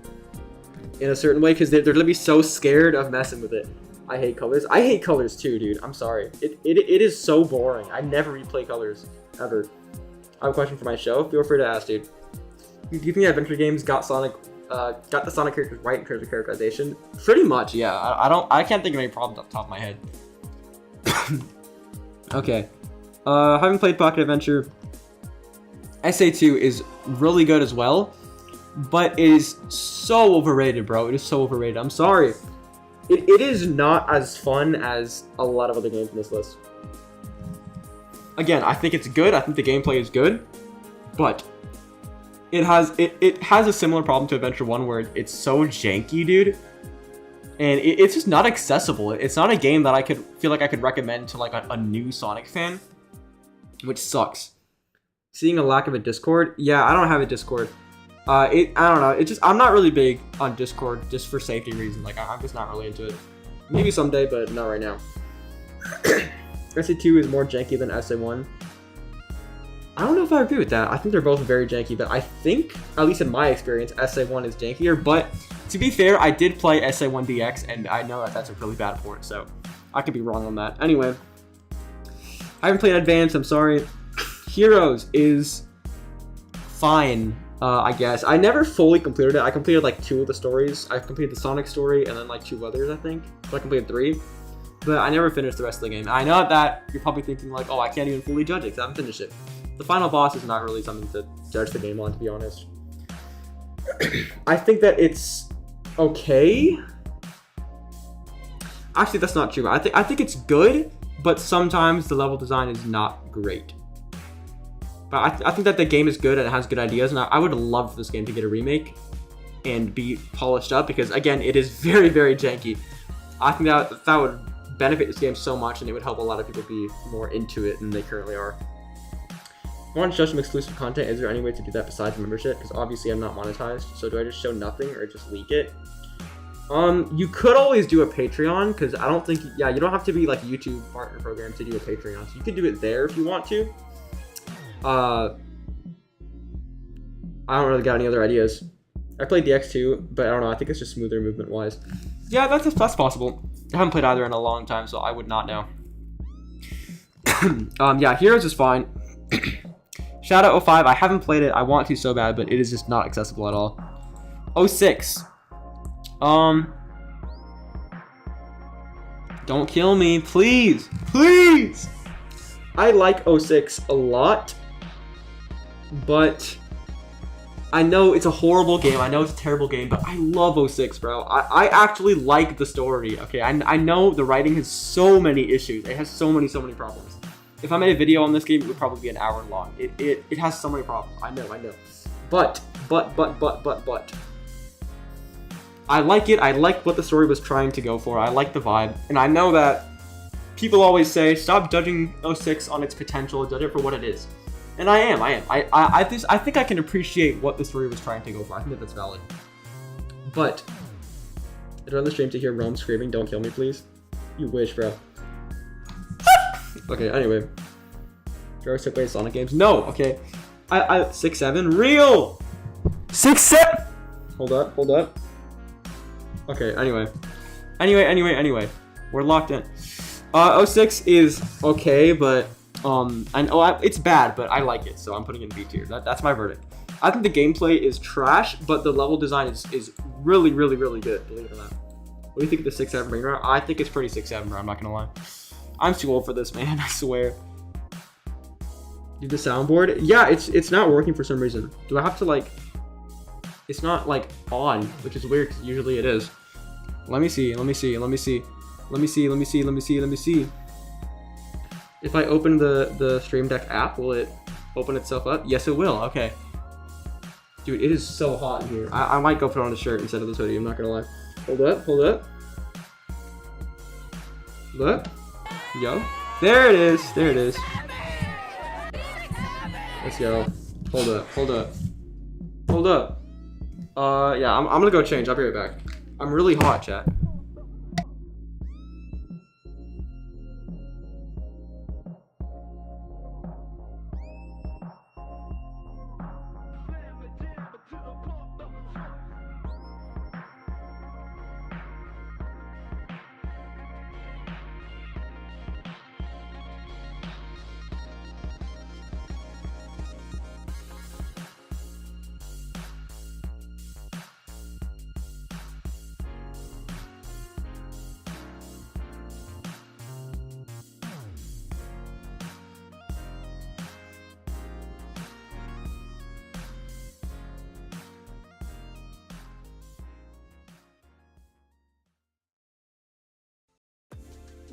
in a certain way, because they're gonna be so scared of messing with it. I hate colors. I hate colors too, dude. I'm sorry. It is so boring. I never replay colors, ever. I have a question for my show. Feel free to ask, dude. Do you think Adventure games got the Sonic characters right in terms of characterization? Pretty much, yeah. I can't think of any problems off the top of my head. Okay. Haven't played Pocket Adventure. SA2 is really good as well, but it is so overrated, bro. It is so overrated. I'm sorry. It is not as fun as a lot of other games in this list. Again, I think it's good. I think the gameplay is good, but it has a similar problem to Adventure 1 where it's so janky, dude. And it's just not accessible. It's not a game that I feel like I could recommend to like a new Sonic fan, which sucks. Seeing a lack of a Discord? Yeah, I don't have a Discord. I don't know. I'm not really big on Discord just for safety reasons. Like, I'm just not really into it. Maybe someday, but not right now. SA2 is more janky than SA1. I don't know if I agree with that. I think they're both very janky, but I think, at least in my experience, SA1 is jankier. But to be fair, I did play SA1DX, and I know that that's a really bad port, so I could be wrong on that. Anyway, I haven't played Advance. I'm sorry. Heroes is fine. I guess. I never fully completed it. I completed like 2 of the stories. I completed the Sonic story and then like 2 others, I think. So I completed 3. But I never finished the rest of the game. I know that you're probably thinking like, oh, I can't even fully judge it because I haven't finished it. The final boss is not really something to judge the game on, to be honest. I think that it's okay. Actually, that's not true. I think it's good, but sometimes the level design is not great. But I think that the game is good and it has good ideas, and I would love for this game to get a remake and be polished up because, again, it is very, very janky. I think that would benefit this game so much, and it would help a lot of people be more into it than they currently are. I want to show some exclusive content. Is there any way to do that besides membership? Because obviously I'm not monetized, so do I just show nothing or just leak it? You could always do a Patreon, because I don't think, yeah, you don't have to be like a YouTube partner program to do a Patreon, so you can do it there if you want to. I don't really got any other ideas. I played DX2, but I don't know, I think it's just smoother movement-wise. Yeah, that's possible. I haven't played either in a long time, so I would not know. Yeah, Heroes is fine. Shadow 05, I haven't played it. I want to so bad, but it is just not accessible at all. 06. Don't kill me, please. Please! I like 06 a lot, but I know it's a horrible game. I know it's a terrible game, but I love 06, bro. I actually like the story. Okay, I know the writing has so many issues. It has so many problems. If I made a video on this game, it would probably be an hour long. It has so many problems. I know. But. I like it. I like what the story was trying to go for. I like the vibe. And I know that people always say, stop judging 06 on its potential, judge it for what it is. And I am. I think I can appreciate what the story was trying to go for. I think that that's valid. But I'd run the stream to hear Rome screaming, "Don't kill me, please." You wish, bro. Okay, anyway. Jarvis took away Sonic games. No, okay. 6-7. Real! 6-7! Hold up. Okay, anyway. We're locked in. 06 is okay, but I know it's bad, but I like it, so I'm putting it in B tier. That's my verdict. I think the gameplay is trash, but the level design is really good, believe it or not. What do you think of the 6-7 brain rot? I think it's pretty 6-7, bro. I'm not gonna lie. I'm too old for this, man. I swear. Do the soundboard? Yeah, it's not working for some reason. Do I have to like? It's not like on, which is weird because usually it is. Let me see. If I open the Stream Deck app, will it open itself up? Yes, it will. Okay. Dude, it is so hot in here. I might go put on a shirt instead of this hoodie. I'm not gonna lie. Hold up. Look. Yo. There it is. Let's go. Hold up. Yeah, I'm gonna go change. I'll be right back. I'm really hot, chat.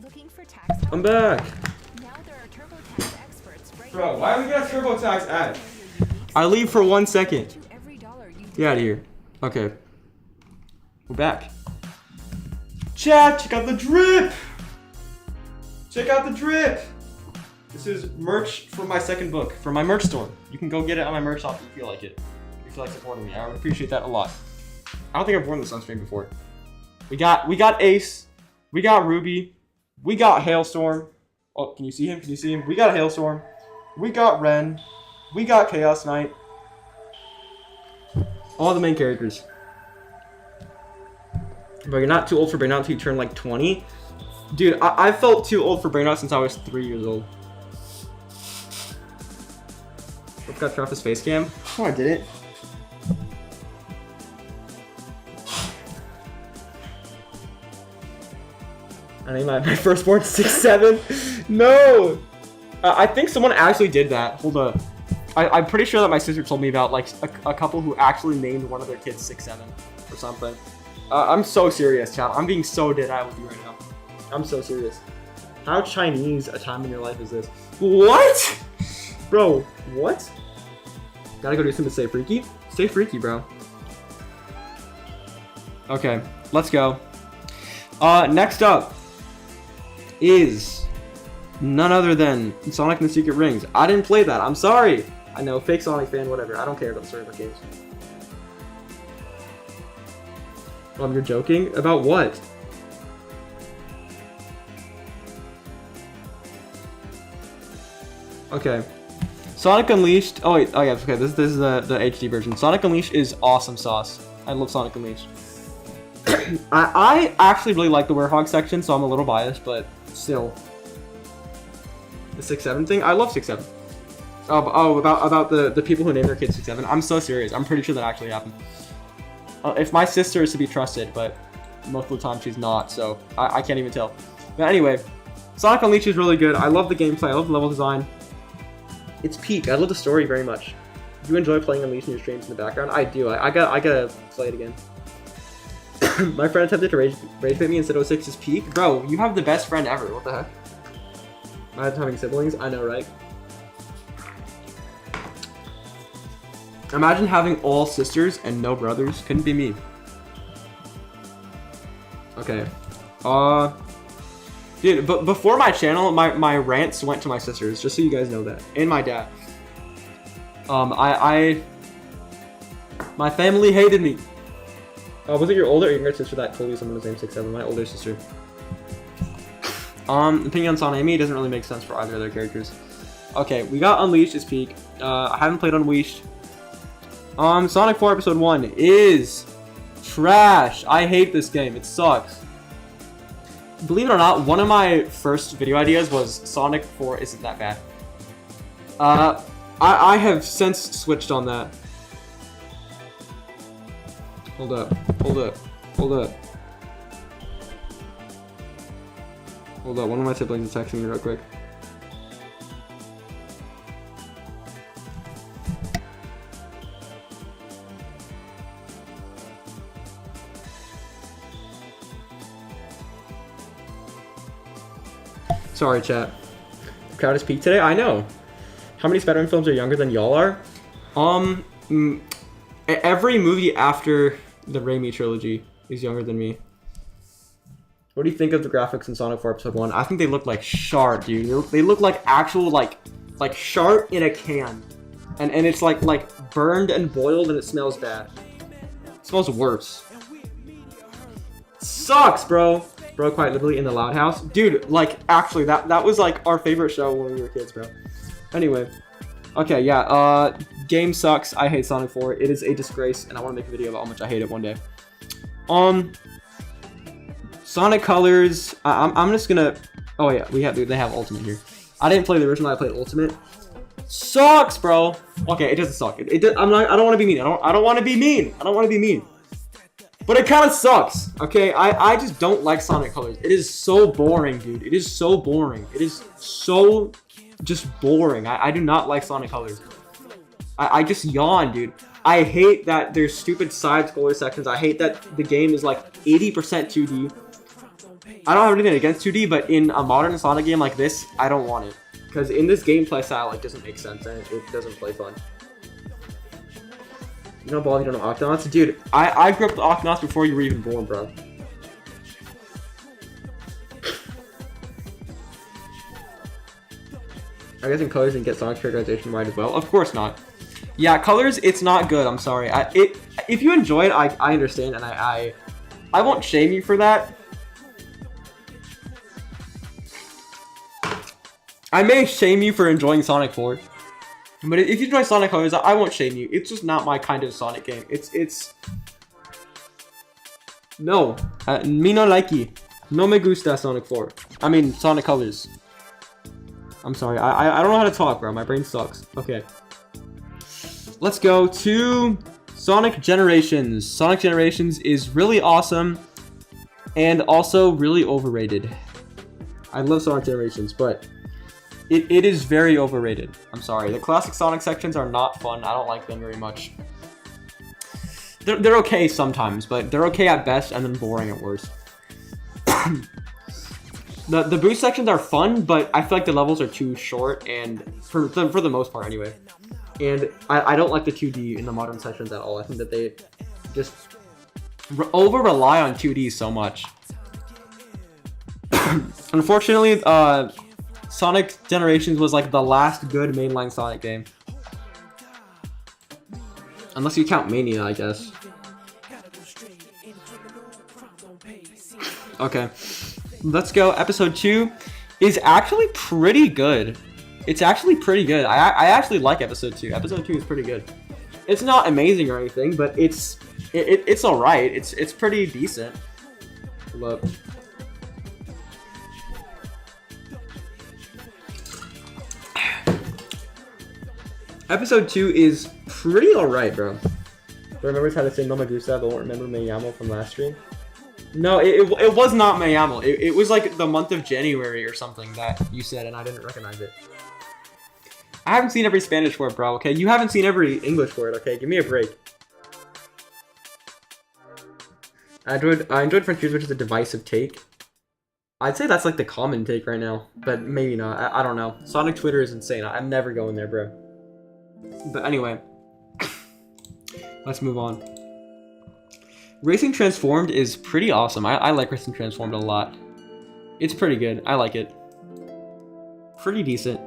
Looking for tax help? I'm back. Now there are TurboTax experts right Bro, why we got TurboTax ad? I leave for 1 second. to every dollar you Get out of here. Okay. We're back. Chat, check out the drip! This is merch for my second book, for my merch store. You can go get it on my merch shop if you feel like it. If you feel like supporting me. I would appreciate that a lot. I don't think I've worn this on stream before. We got Ace. We got Ruby. We got Hailstorm. Oh, can you see him? We got Hailstorm. We got Ren. We got Chaos Knight. All the main characters. But you're not too old for Burnout until you turn like 20. Dude, I felt too old for Burnout since I was 3 years old. What's got Travis face cam? Oh, I did it. I named my firstborn 6-7. No! I think someone actually did that. Hold up. I'm pretty sure that my sister told me about like a couple who actually named one of their kids 6-7 or something. I'm so serious, chat. I'm being so dead-eye with you right now. I'm so serious. How Chinese a time in your life is this? What? Bro, what? Gotta go do something to stay freaky? Stay freaky, bro. Okay, let's go. Next up is none other than Sonic and the Secret Rings. I didn't play that. I'm sorry. I know, fake Sonic fan, whatever. I don't care about story about games. You're joking? About what? Okay. Sonic Unleashed. Oh wait. Oh yeah. Okay. This is the HD version. Sonic Unleashed is awesome sauce. I love Sonic Unleashed. I actually really like the Werehog section, so I'm a little biased, but still. The 6-7 thing. I love 6-7. Oh, about the people who name their kids 6-7. I'm so serious. I'm pretty sure that actually happened. If my sister is to be trusted, but most of the time she's not, so I can't even tell. But anyway, Sonic Unleashed is really good. I love the gameplay. I love the level design. It's peak. I love the story very much. Do you enjoy playing Unleashed in your streams in the background? I do. I gotta play it again. My friend attempted to rage bait me and said 06 is peak. Bro, you have the best friend ever. What the heck? Imagine having siblings. I know, right? Imagine having all sisters and no brothers. Couldn't be me. Okay. Dude, but before my channel, my rants went to my sisters, just so you guys know that. And my dad. My family hated me. Was it your older or younger sister that told you someone was named 6'7"? My older sister. Opinion on Son Amy doesn't really make sense for either of their characters. Okay, we got Unleashed as peak. I haven't played Unleashed. Sonic 4 Episode 1 is trash. I hate this game. It sucks. Believe it or not, one of my first video ideas was Sonic 4 isn't that bad. I have since switched on that. Hold up. One of my siblings is texting me real quick. Sorry, chat. The crowd is peaked today? I know. How many Spider-Man films are younger than y'all are? Every movie after the Raimi trilogy is younger than me. What do you think of the graphics in Sonic 4 Episode 1? I think they look like shard, dude. They look like actual, like shard in a can. And it's like burned and boiled and it smells bad. It smells worse. Sucks, bro. Bro, quite literally in the Loud House. Dude, like, actually, that was, like, our favorite show when we were kids, bro. Anyway. Okay, yeah, game sucks. I hate Sonic 4. It is a disgrace, and I want to make a video about how much I hate it one day. Sonic Colors. I'm just gonna... Oh, yeah, they have Ultimate here. I didn't play the original, I played Ultimate. Sucks, bro. Okay, it doesn't suck. I don't want to be mean. I don't want to be mean. I don't want to be mean. But it kind of sucks, okay? I just don't like Sonic Colors. It is so boring, dude. It is so boring. It is so just boring. I do not like Sonic Colors. I just yawn, dude. I hate that there's stupid side-scroller sections. I hate that the game is like 80% 2D. I don't have anything against 2D, but in a modern Sonic game like this, I don't want it. Because in this gameplay style, it doesn't make sense and it doesn't play fun. You know Ball, you don't know Octonauts? Dude, I grew up with Octonauts before you were even born, bro. I guess in Colors didn't get Sonic's characterization right as well. Of course not. Yeah, Colors, it's not good. I'm sorry. If you enjoy it, I understand, and I won't shame you for that. I may shame you for enjoying Sonic 4. But if you enjoy Sonic Colors, I won't shame you. It's just not my kind of Sonic game. It's... No. Me no likey. No me gusta Sonic 4. I mean, Sonic Colors. I'm sorry. I don't know how to talk, bro. My brain sucks. Okay. Let's go to Sonic Generations. Sonic Generations is really awesome. And also really overrated. I love Sonic Generations, but... It is very overrated. I'm sorry. The classic Sonic sections are not fun. I don't like them very much. They're okay sometimes, but they're okay at best and then boring at worst. The boost sections are fun, but I feel like the levels are too short, and for the most part anyway. And I don't like the 2D in the modern sections at all. I think that they just over-rely on 2D so much. Unfortunately, Sonic Generations was like the last good mainline Sonic game. Unless you count Mania, I guess. Okay. Let's go. Episode 2 is actually pretty good. It's actually pretty good. I actually like Episode 2. Episode 2 is pretty good. It's not amazing or anything, but it's alright. It's pretty decent. Look. Episode 2 is pretty alright, bro. Who remembers how to say No Me Gusta, but won't remember Me Llamo from last stream? No, it was not Mayamel. It was like the month of January or something that you said, and I didn't recognize it. I haven't seen every Spanish word, bro, okay? You haven't seen every English word, okay? Give me a break. I enjoyed Frontiers, which is a divisive take. I'd say that's like the common take right now, but maybe not. I don't know. Sonic Twitter is insane. I'm never going there, bro. But anyway, let's move on. Racing Transformed is pretty awesome. I like Racing Transformed a lot. It's pretty good. I like it. Pretty decent.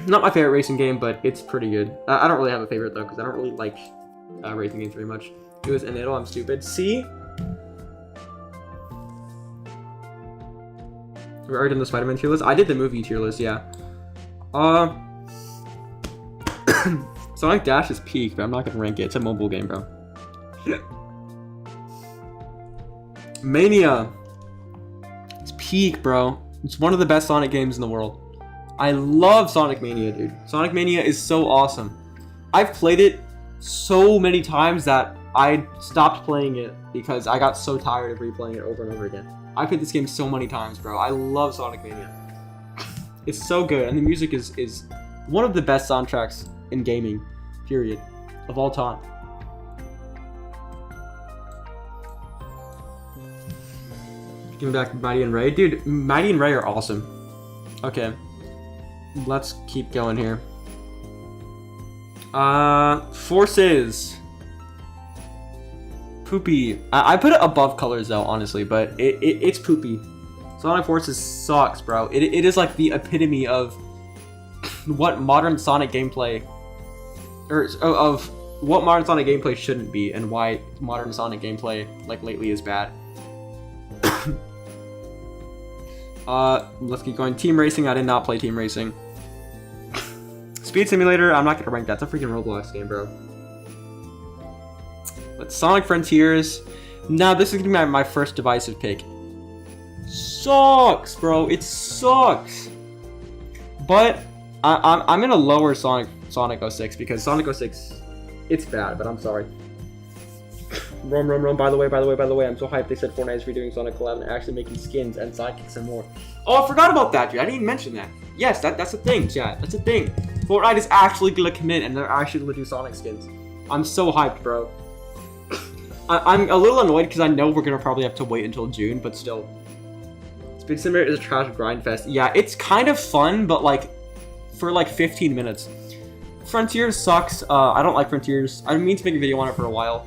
Not my favorite racing game, but it's pretty good. I don't really have a favorite though, because I don't really like racing games very much. It was Enero, I'm stupid. See? We're already done the Spider-Man tier list. I did the movie tier list, yeah. Sonic Dash is peak, but I'm not gonna rank it. It's a mobile game, bro. Mania. It's peak, bro. It's one of the best Sonic games in the world. I love Sonic Mania, dude. Sonic Mania is so awesome. I've played it so many times that I stopped playing it because I got so tired of replaying it over and over again. I played this game so many times, bro. I love Sonic Mania. It's so good, and the music is one of the best soundtracks in gaming, period, of all time. Getting back to Mighty and Ray. Dude, Mighty and Ray are awesome. Okay. Let's keep going here. Forces. Poopy. I put it above colors though, honestly, but it's poopy. Sonic Forces sucks, bro. It is like the epitome of what modern Sonic gameplay, or of what modern Sonic gameplay shouldn't be, and why modern Sonic gameplay like lately is bad. Let's keep going. Team Racing. I did not play Team Racing. Speed Simulator. I'm not gonna rank that. It's a freaking Roblox game, bro. But Sonic Frontiers. Now this is gonna be my first divisive pick. Sucks, bro. It sucks. But I'm gonna lower Sonic 06 because Sonic 06, it's bad. But I'm sorry. Rome. By the way, I'm so hyped. They said Fortnite is redoing Sonic Collab and actually making skins and sidekicks and more. Oh, I forgot about that, dude. I didn't even mention that. Yes, that's a thing, chat. That's a thing. Fortnite is actually gonna commit and they're actually gonna do Sonic skins. I'm so hyped, bro. I'm a little annoyed because I know we're gonna probably have to wait until June, but still. Speed Simulator is a trash grind fest. Yeah, it's kind of fun, but like for like 15 minutes. Frontiers sucks. I don't like Frontiers. I mean to make a video on it for a while.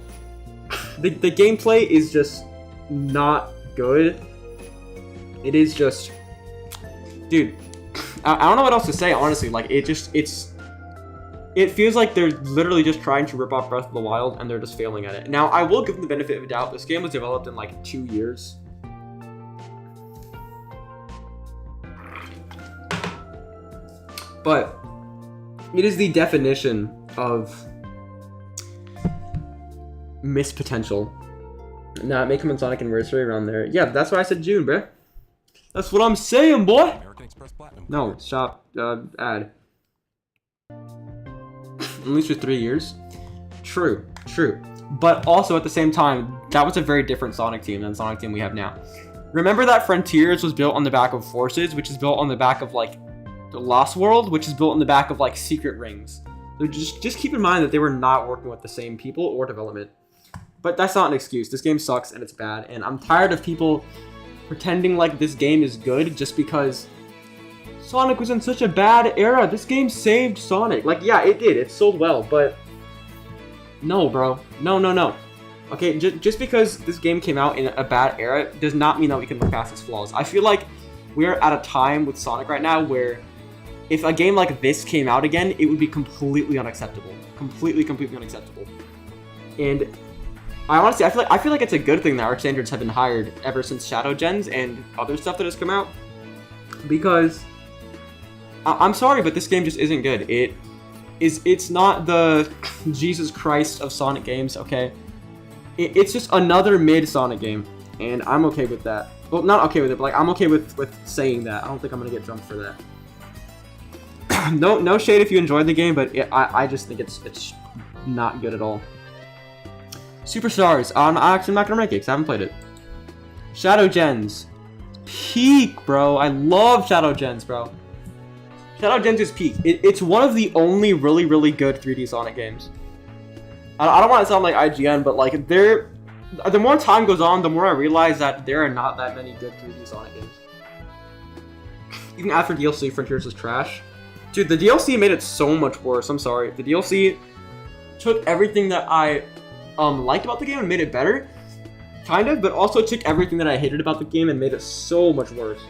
The gameplay is just not good. It is just, dude. I don't know what else to say, honestly. Like it feels like they're literally just trying to rip off Breath of the Wild and they're just failing at it. Now I will give them the benefit of the doubt. This game was developed in like 2 years. But it is the definition of missed potential. Nah, it may come in Sonic Anniversary around there. Yeah, that's why I said June, bruh. That's what I'm saying, boy. American Express Platinum. No, shop, ad. At least for 3 years. True. But also at the same time, that was a very different Sonic team than the Sonic team we have now. Remember that Frontiers was built on the back of Forces, which is built on the back of like the Lost World, which is built on the back of like Secret Rings. So just keep in mind that they were not working with the same people or development. But that's not an excuse. This game sucks and it's bad, and I'm tired of people pretending like this game is good just because Sonic was in such a bad era. This game saved Sonic. Like, yeah, it did. It sold well, but no, bro. No. Okay, just because this game came out in a bad era does not mean that we can look past its flaws. I feel like we're at a time with Sonic right now where if a game like this came out again, it would be completely unacceptable. Completely unacceptable. And I honestly, I feel like it's a good thing that our standards have been hired ever since Shadow Gens and other stuff that has come out. Because I'm sorry, but this game just isn't good. It's not the Jesus Christ of Sonic games, okay? It's just another mid Sonic game, and I'm okay with that. Well, not okay with it, but like I'm okay with saying that. I don't think I'm gonna get jumped for that. No shade if you enjoyed the game, but I just think it's not good at all. Superstars. I'm actually not gonna rank it because I haven't played it. Shadow Gens. Peak, bro. I love Shadow Gens, bro. Shadow Gens is peak. It's one of the only really, really good 3D Sonic games. I don't want to sound like IGN, but like the more time goes on, the more I realize that there are not that many good 3D Sonic games. Even after DLC, Frontiers was trash. Dude, the DLC made it so much worse. I'm sorry. The DLC took everything that I liked about the game and made it better, kind of, but also took everything that I hated about the game and made it so much worse.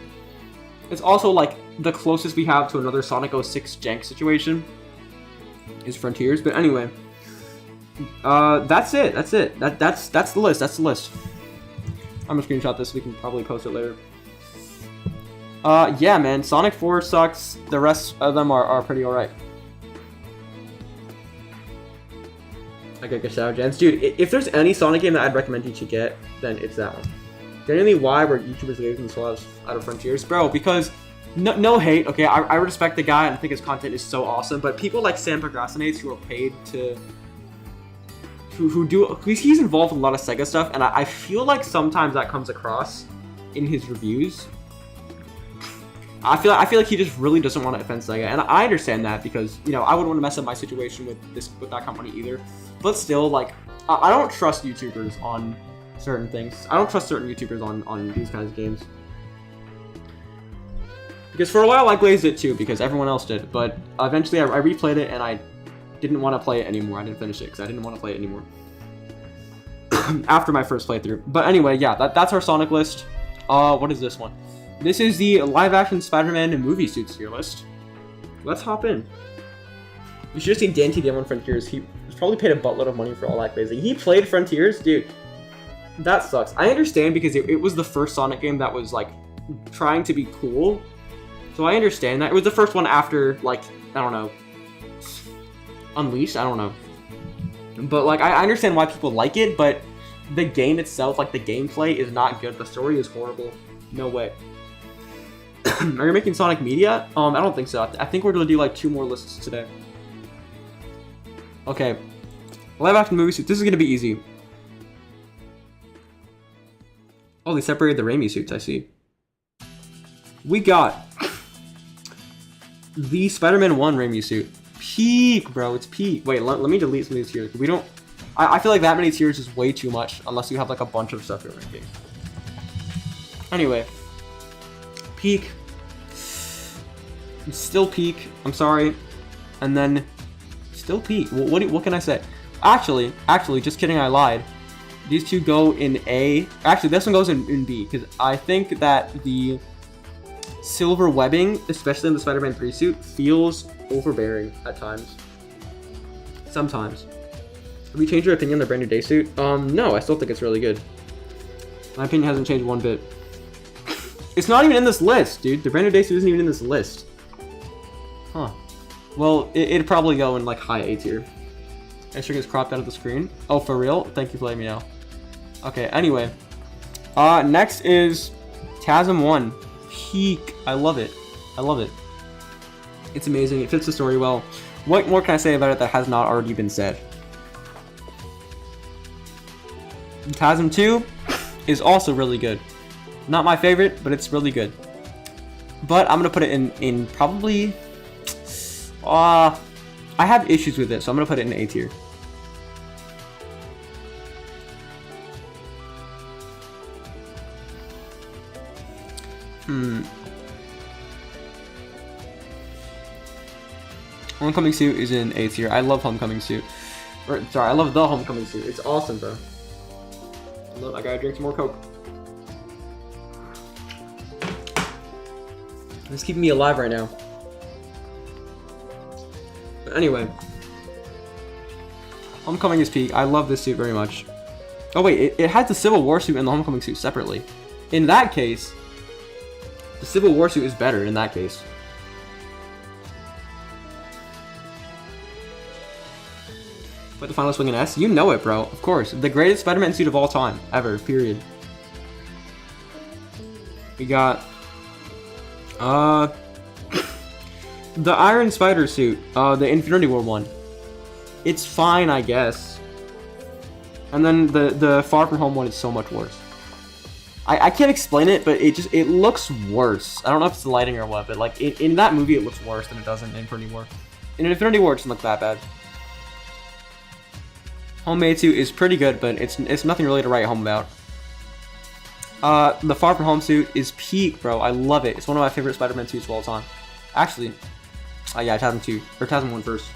It's also like the closest we have to another Sonic 06 jank situation is Frontiers. But anyway, that's it. That's the list. That's the list. I'm gonna screenshot this. We can probably post it later. Yeah, man. Sonic 4 sucks. The rest of them are pretty alright. Okay, good Shadow Gens. Dude, if there's any Sonic game that I'd recommend you to get, then it's that one. Genuinely, why were YouTubers leaving themselves out of Frontiers? Bro, because, no hate, okay, I respect the guy and I think his content is so awesome, but people like Sam Procrastinates who are paid to, he's involved with a lot of Sega stuff, and I feel like sometimes that comes across in his reviews. I feel like he just really doesn't want to offend Sega, and I understand that because, you know, I wouldn't want to mess up my situation with that company either. But still, like, I don't trust YouTubers on certain things. I don't trust certain YouTubers on these kinds of games. Because for a while I glazed it too, because everyone else did. But eventually I replayed it and I didn't want to play it anymore. I didn't finish it because I didn't want to play it anymore. After my first playthrough. But anyway, yeah, that's our Sonic list. What is this one? This is the live-action Spider-Man movie suits tier list. Let's hop in. You should have seen Dan TDM on Frontiers. He probably paid a buttload of money for all that glazing. He played Frontiers? Dude, that sucks. I understand because it was the first Sonic game that was, like, trying to be cool. So I understand that. It was the first one after, like, I don't know, Unleashed? I don't know. But, like, I understand why people like it, but the game itself, like, the gameplay is not good. The story is horrible. No way. Are you making Sonic Media? I don't think so. I think we're gonna do like 2 more lists today. Okay. Live action movie suits. This is gonna be easy. Oh, they separated the Raimi suits, I see. We got the Spider-Man 1 Raimi suit. Peak, bro. It's peak. Wait, let me delete some of these tiers. We don't... I feel like that many tiers is way too much unless you have like a bunch of stuff you're ranking. Anyway. Peak. Still peak. I'm sorry. And then still peak. What can I say? Actually, just kidding. I lied. These two go in A. Actually, this one goes in B because I think that the silver webbing, especially in the Spider-Man 3 suit, feels overbearing at times. Sometimes. Have you changed your opinion on the Brand New Day suit? No, I still think it's really good. My opinion hasn't changed one bit. It's not even in this list, dude. The Brand New Day suit isn't even in this list. Huh. Well, it'd probably go in like high A tier. Extra gets cropped out of the screen. Oh, for real? Thank you for letting me know. Okay, anyway. Next is TASM 1. Peak. I love it. I love it. It's amazing. It fits the story well. What more can I say about it that has not already been said? TASM 2 is also really good. Not my favorite, but it's really good. But I'm gonna put it in probably... I have issues with it, so I'm gonna put it in A tier. Homecoming suit is in A tier. I love Homecoming suit. I love the Homecoming suit. It's awesome, bro. I gotta drink some more Coke. It's keeping me alive right now. But anyway. Homecoming is peak. I love this suit very much. Oh wait, it has the Civil War suit and the Homecoming suit separately. In that case, the Civil War suit is better in that case. Put the final swing in S? You know it, bro. Of course. The greatest Spider-Man suit of all time. Ever. Period. We got... the Iron Spider suit. The Infinity War one. It's fine, I guess. And then the Far From Home one is so much worse. I can't explain it, but it looks worse. I don't know if it's the lighting or what, but like in that movie, it looks worse than it does in Infinity War. In Infinity War, it doesn't look that bad. Homemade suit is pretty good, but it's nothing really to write home about. The Far From Home suit is peak, bro. I love it. It's one of my favorite Spider-Man suits of all time. Actually, yeah, 2002 or 2001 first.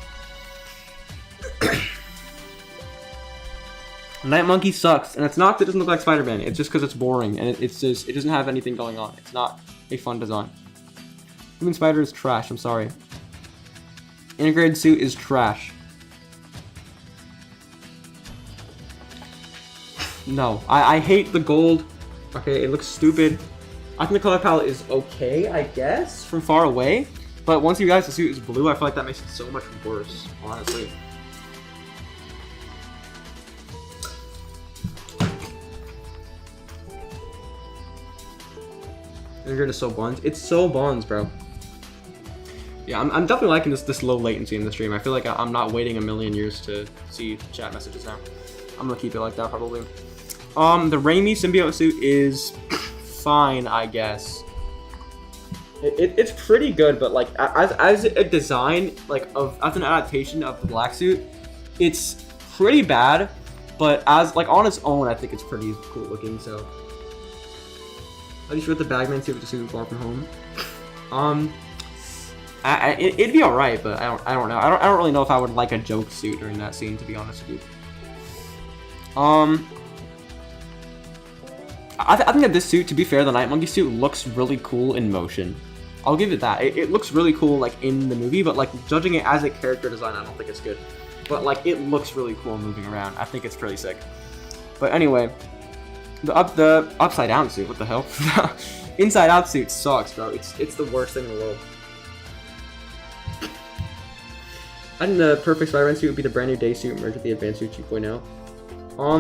Night Monkey sucks, and it's not that it doesn't look like Spider-Man. It's just because it's boring, and it doesn't have anything going on. It's not a fun design. Human Spider is trash. I'm sorry. Integrated suit is trash. No, I hate the gold. Okay, it looks stupid. I think the color palette is okay, I guess, from far away. But once you guys the suit is blue, I feel like that makes it so much worse, honestly. Integrated is so buns. It's so buns, bro. Yeah, I'm definitely liking this low latency in the stream. I feel like I'm not waiting a million years to see chat messages now. I'm gonna keep it like that probably. The Raimi symbiote suit is fine, I guess. It's pretty good, but like as a design, like as an adaptation of the black suit, it's pretty bad. But as like on its own, I think it's pretty cool looking. So, I just with the Bagman suit with the suit Far From Home. It'd be alright, but I don't know. I don't really know if I would like a joke suit during that scene, to be honest with you. I think that this suit, to be fair, the Night Monkey suit looks really cool in motion. I'll give it that. It looks really cool, like, in the movie, but, like, judging it as a character design, I don't think it's good. But, like, it looks really cool moving around. I think it's pretty sick. But anyway, the upside down suit, what the hell? Inside out suit sucks, bro. It's the worst thing in the world. I think the perfect Spider-Man suit would be the brand new day suit merged with the advanced suit 2.0.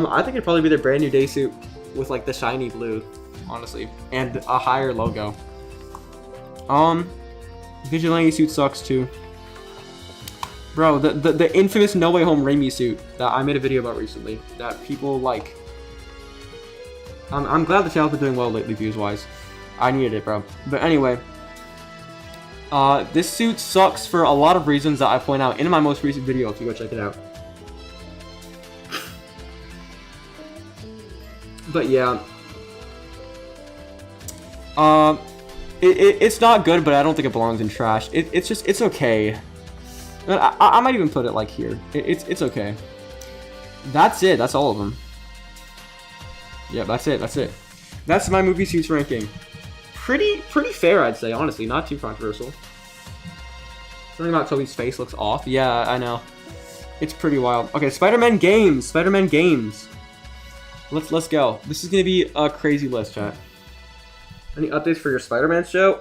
I think it'd probably be the brand new day suit with like the shiny blue, honestly, and a higher logo. Vigilante suit sucks too. Bro, the infamous No Way Home Raimi suit that I made a video about recently that people like. I'm glad the channel's been doing well lately views wise. I needed it, bro. But anyway, this suit sucks for a lot of reasons that I point out in my most recent video if you go check it out. But yeah, it's not good, but I don't think it belongs in trash. It's okay. I might even put it like here. It's okay. That's it. That's all of them. Yeah, that's it. That's my movie suits ranking. Pretty fair, I'd say. Honestly, not too controversial. Something about Toby's face looks off. Yeah, I know. It's pretty wild. Okay, Spider-Man games. Let's go. This is gonna be a crazy list, chat. Any updates for your Spider-Man show?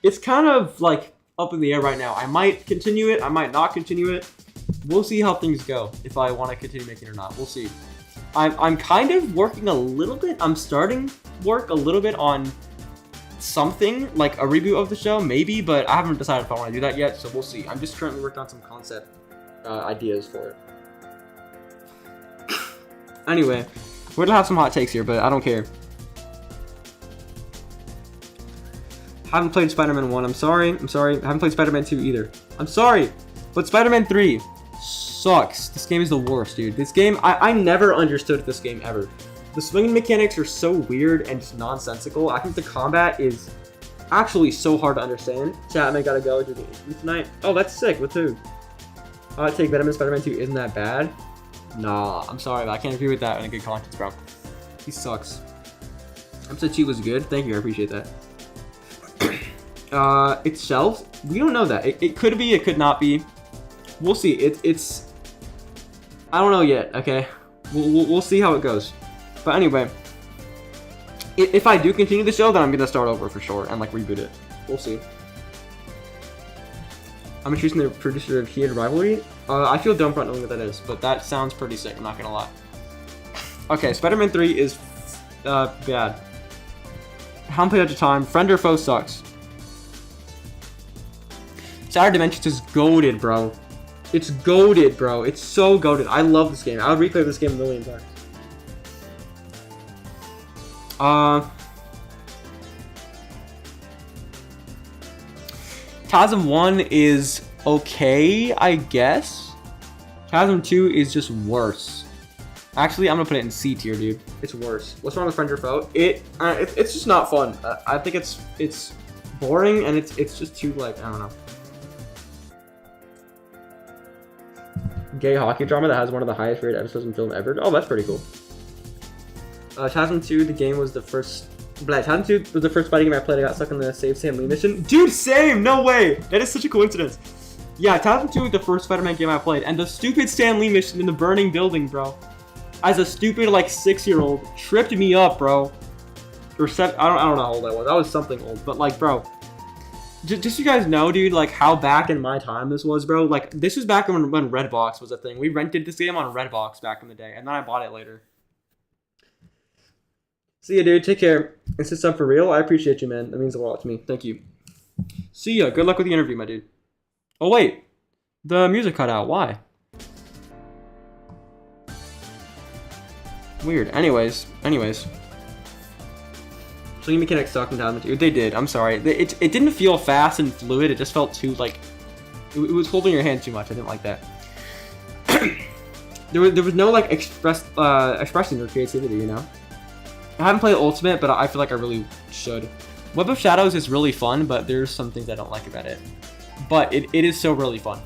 It's kind of like up in the air right now. I might continue it. I might not continue it. We'll see how things go. If I want to continue making it or not, we'll see. I'm kind of working a little bit. I'm starting work a little bit on something like a reboot of the show, maybe, but I haven't decided if I want to do that yet. So we'll see. I'm just currently working on some concept ideas for it. Anyway, we're gonna have some hot takes here, but I don't care. Haven't played Spider-Man 1. I'm sorry. I haven't played Spider-Man 2 either. I'm sorry. But Spider-Man 3 sucks. This game is the worst, dude. This game, I never understood this game ever. The swinging mechanics are so weird and just nonsensical. I think the combat is actually so hard to understand. Chat, I gotta go do the interview tonight. Oh, that's sick. With who? Take Venom and Spider-Man 2 isn't that bad. Nah, I'm sorry, but I can't agree with that in a good conscience, bro. He sucks. Episode 2 was good. Thank you, I appreciate that. It's shelved? We don't know that. It could be, it could not be. We'll see. It's... I don't know yet, okay? We'll see how it goes. But anyway, if I do continue the show, then I'm gonna start over for sure and like reboot it. We'll see. I'm choosing the producer of Heated Rivalry. I feel dumb for not knowing what that is, but that sounds pretty sick, I'm not gonna lie. Okay, Spider-Man 3 is bad. How many at a time? Friend or foe sucks. Shattered Dimensions is goated, bro. It's goated, bro. It's so goated. I love this game. I would replay this game a million times. TASM 1 is okay, I guess. TASM 2 is just worse. Actually, I'm gonna put it in C tier, dude. It's worse. What's wrong with Friend or Foe? It's just not fun. I think it's boring and it's just too like, I don't know. Gay hockey drama that has one of the highest rated episodes in film ever. Oh, that's pretty cool. TASM 2, the game was the first. TASM 2 was the first fighting game I played. I got stuck in the Save Stan Lee mission. Dude, same! No way! That is such a coincidence. Yeah, TASM 2 was the first Spider-Man game I played. And the stupid Stan Lee mission in the burning building, bro. As a stupid, like, 6-year-old, tripped me up, bro. Or 7, I don't know how old I was. I was something old. But, like, bro. Just so you guys know, dude, like, how back in my time this was, bro. Like, this was back when Redbox was a thing. We rented this game on Redbox back in the day. And then I bought it later. See ya, dude. Take care. Is this up for real? I appreciate you, man. That means a lot to me. Thank you. See ya. Good luck with the interview, my dude. Oh, wait. The music cut out. Why? Weird. Anyways. Swinging mechanics sucked in TASM 2. They did. I'm sorry. It didn't feel fast and fluid. It just felt too, like... It was holding your hand too much. I didn't like that. there was no, like, expressing your creativity, you know? I haven't played Ultimate, but I feel like I really should. Web of Shadows is really fun, but there's some things I don't like about it. But it is still really fun.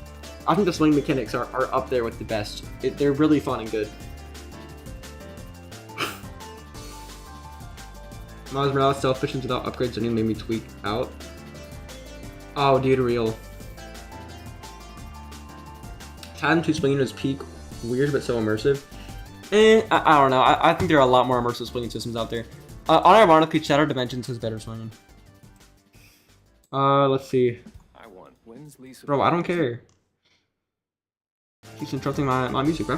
I think the swing mechanics are up there with the best. They're really fun and good. Miles Morales self-missions without upgrades didn't make me tweak out. Oh, dude, real. TASM 2 swinging is peak. Weird, but so immersive. I don't know. I think there are a lot more immersive swinging systems out there. Unironically, Shattered Dimensions has better swinging. Let's see. Bro, I don't care. Keeps interrupting my music, bro.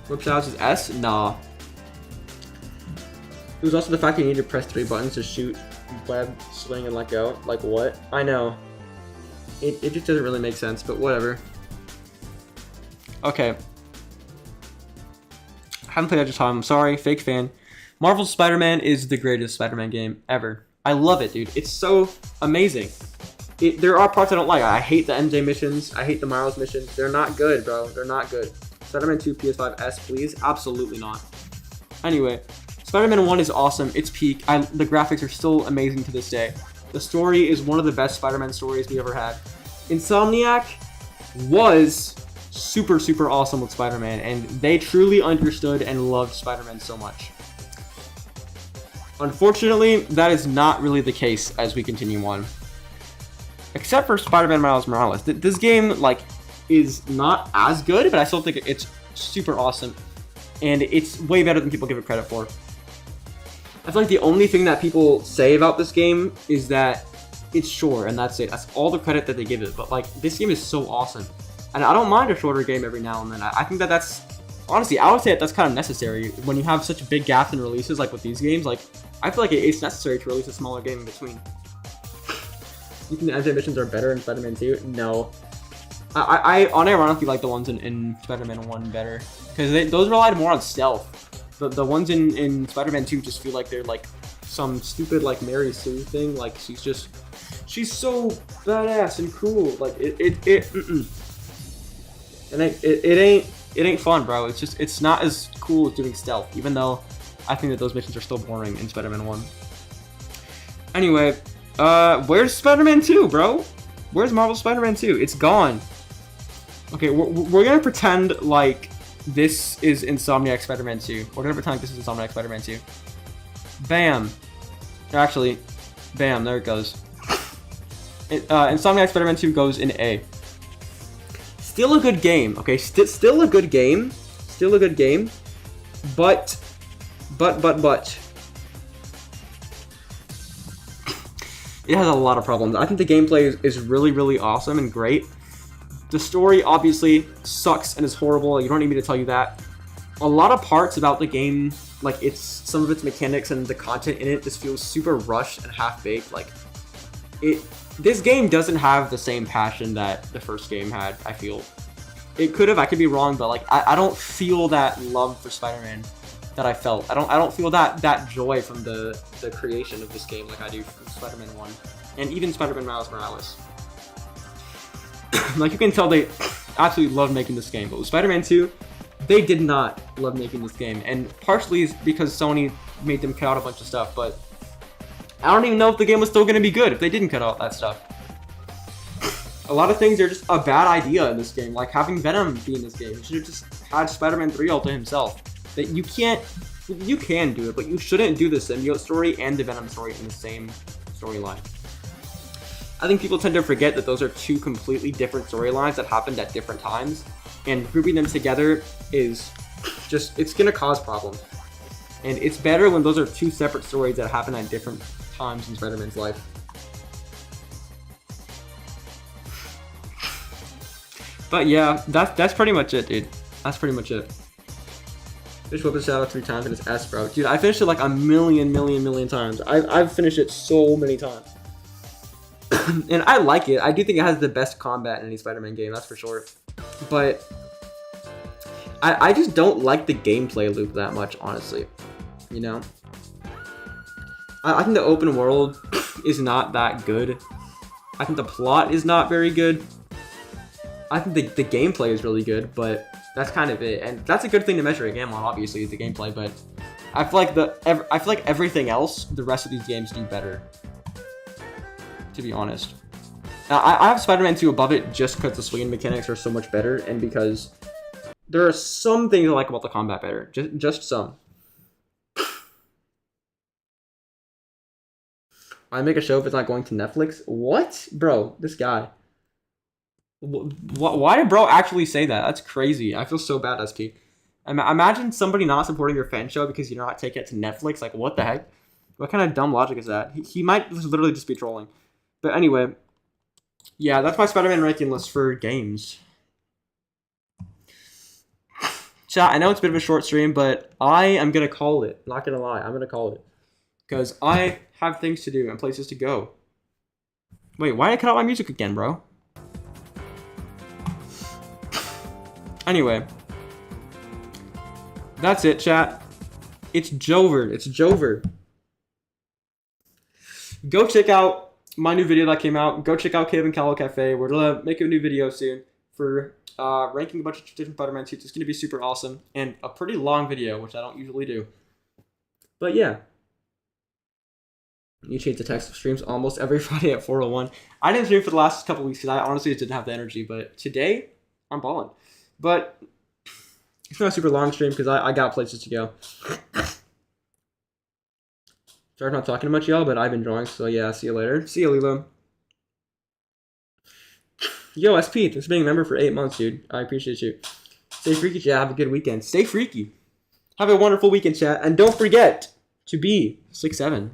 Whip Shadows is S? Nah. It was also the fact that you need to press 3 buttons to shoot, web, swing, and let go. Like, what? I know. It just doesn't really make sense, but whatever. Okay. Haven't played Edge of Time. I'm sorry. Fake fan. Marvel's Spider-Man is the greatest Spider-Man game ever. I love it, dude. It's so amazing. There are parts I don't like. I hate the MJ missions. I hate the Miles missions. They're not good, bro. They're not good. Spider-Man 2 PS5 S, please. Absolutely not. Anyway, Spider-Man 1 is awesome. It's peak. The graphics are still amazing to this day. The story is one of the best Spider-Man stories we ever had. Insomniac was super, super awesome with Spider-Man, and they truly understood and loved Spider-Man so much. Unfortunately, that is not really the case as we continue on. Except for Spider-Man Miles Morales. This game, like, is not as good, but I still think it's super awesome. And it's way better than people give it credit for. I feel like the only thing that people say about this game is that it's short, and that's it. That's all the credit that they give it. But, like, this game is so awesome. And I don't mind a shorter game every now and then. I think that's... Honestly, I would say that's kind of necessary. When you have such big gaps in releases, like with these games, like, I feel like it's necessary to release a smaller game in between. You think the MJ missions are better in Spider-Man 2? No. I unironically like the ones in Spider-Man 1 better. Because those relied more on stealth. The ones in Spider-Man 2 just feel like they're like some stupid like Mary Sue thing. Like she's so badass and cool. Like it ain't fun, bro. It's not as cool as doing stealth, even though I think that those missions are still boring in Spider-Man 1. Anyway, where's Spider-Man 2, bro? Where's Marvel Spider-Man 2? It's gone. Okay, we're gonna pretend like this is Insomniac Spider-Man 2. We're gonna pretend like this is Insomniac Spider-Man 2. Bam. Actually, bam, there it goes. Insomniac Spider-Man 2 goes in A. Still a good game, okay? Still a good game. Still a good game. But. It has a lot of problems. I think the gameplay is really, really awesome and great. The story obviously sucks and is horrible. You don't need me to tell you that. A lot of parts about the game, like some of its mechanics and the content in it just feels super rushed and half-baked. Like, this game doesn't have the same passion that the first game had, I feel. It could have, I could be wrong, but like I don't feel that love for Spider-Man that I felt. I don't feel that joy from the creation of this game like I do from Spider-Man 1 and even Spider-Man Miles Morales. Like, you can tell they absolutely love making this game, but with Spider-Man 2, they did not love making this game, and partially is because Sony made them cut out a bunch of stuff, but I don't even know if the game was still going to be good if they didn't cut out that stuff. A lot of things are just a bad idea in this game, like having Venom be in this game. You should have just had Spider-Man 3 all to himself. That you can do it, but you shouldn't do the symbiote story and the Venom story in the same storyline. I think people tend to forget that those are two completely different storylines that happened at different times, and grouping them together is just, it's gonna cause problems. And it's better when those are two separate stories that happen at different times in Spider-Man's life. But yeah, that's pretty much it, dude. That's pretty much it. Finished Weapon Shadow 3 times and it's S, bro. Dude, I finished it like a million times. I've finished it so many times. And I like it. I do think it has the best combat in any Spider-Man game, that's for sure. But I just don't like the gameplay loop that much, honestly. You know? I think the open world is not that good. I think the plot is not very good. I think the gameplay is really good, but that's kind of it. And that's a good thing to measure a game on, obviously, is the gameplay, but I feel like everything else, the rest of these games do better, to be honest. Now, I have Spider-Man 2 above it just because the swinging mechanics are so much better, and because there are some things I like about the combat better. Just some. I make a show if it's not going to Netflix? What? Bro, this guy. Why did bro actually say that? That's crazy. I feel so bad, SP. Imagine somebody not supporting your fan show because you're not taking it to Netflix. Like, what the heck? What kind of dumb logic is that? He might literally just be trolling. But anyway, yeah, that's my Spider-Man ranking list for games. Chat, I know it's a bit of a short stream, but I am going to call it. Not going to lie, I'm going to call it. Because I have things to do and places to go. Wait, why did I cut out my music again, bro? Anyway, that's it, chat. It's Jover. It's Jover. Go check out my new video that came out. Go check out Cave and Callow Cafe. We're gonna make a new video soon for ranking a bunch of different Spider-Man suits. It's gonna be super awesome and a pretty long video, which I don't usually do. But yeah, you change the text of streams almost every Friday at 4:01. I didn't stream for the last couple weeks because I honestly just didn't have the energy. But today, I'm balling. But it's not a super long stream because I got places to go. Sorry for not talking much, y'all, but I've been drawing, so yeah, see you later. See you, Lilo. Yo, SP, thanks for being a member for 8 months, dude. I appreciate you. Stay freaky, chat. Have a good weekend. Stay freaky. Have a wonderful weekend, chat. And don't forget to be 6'7".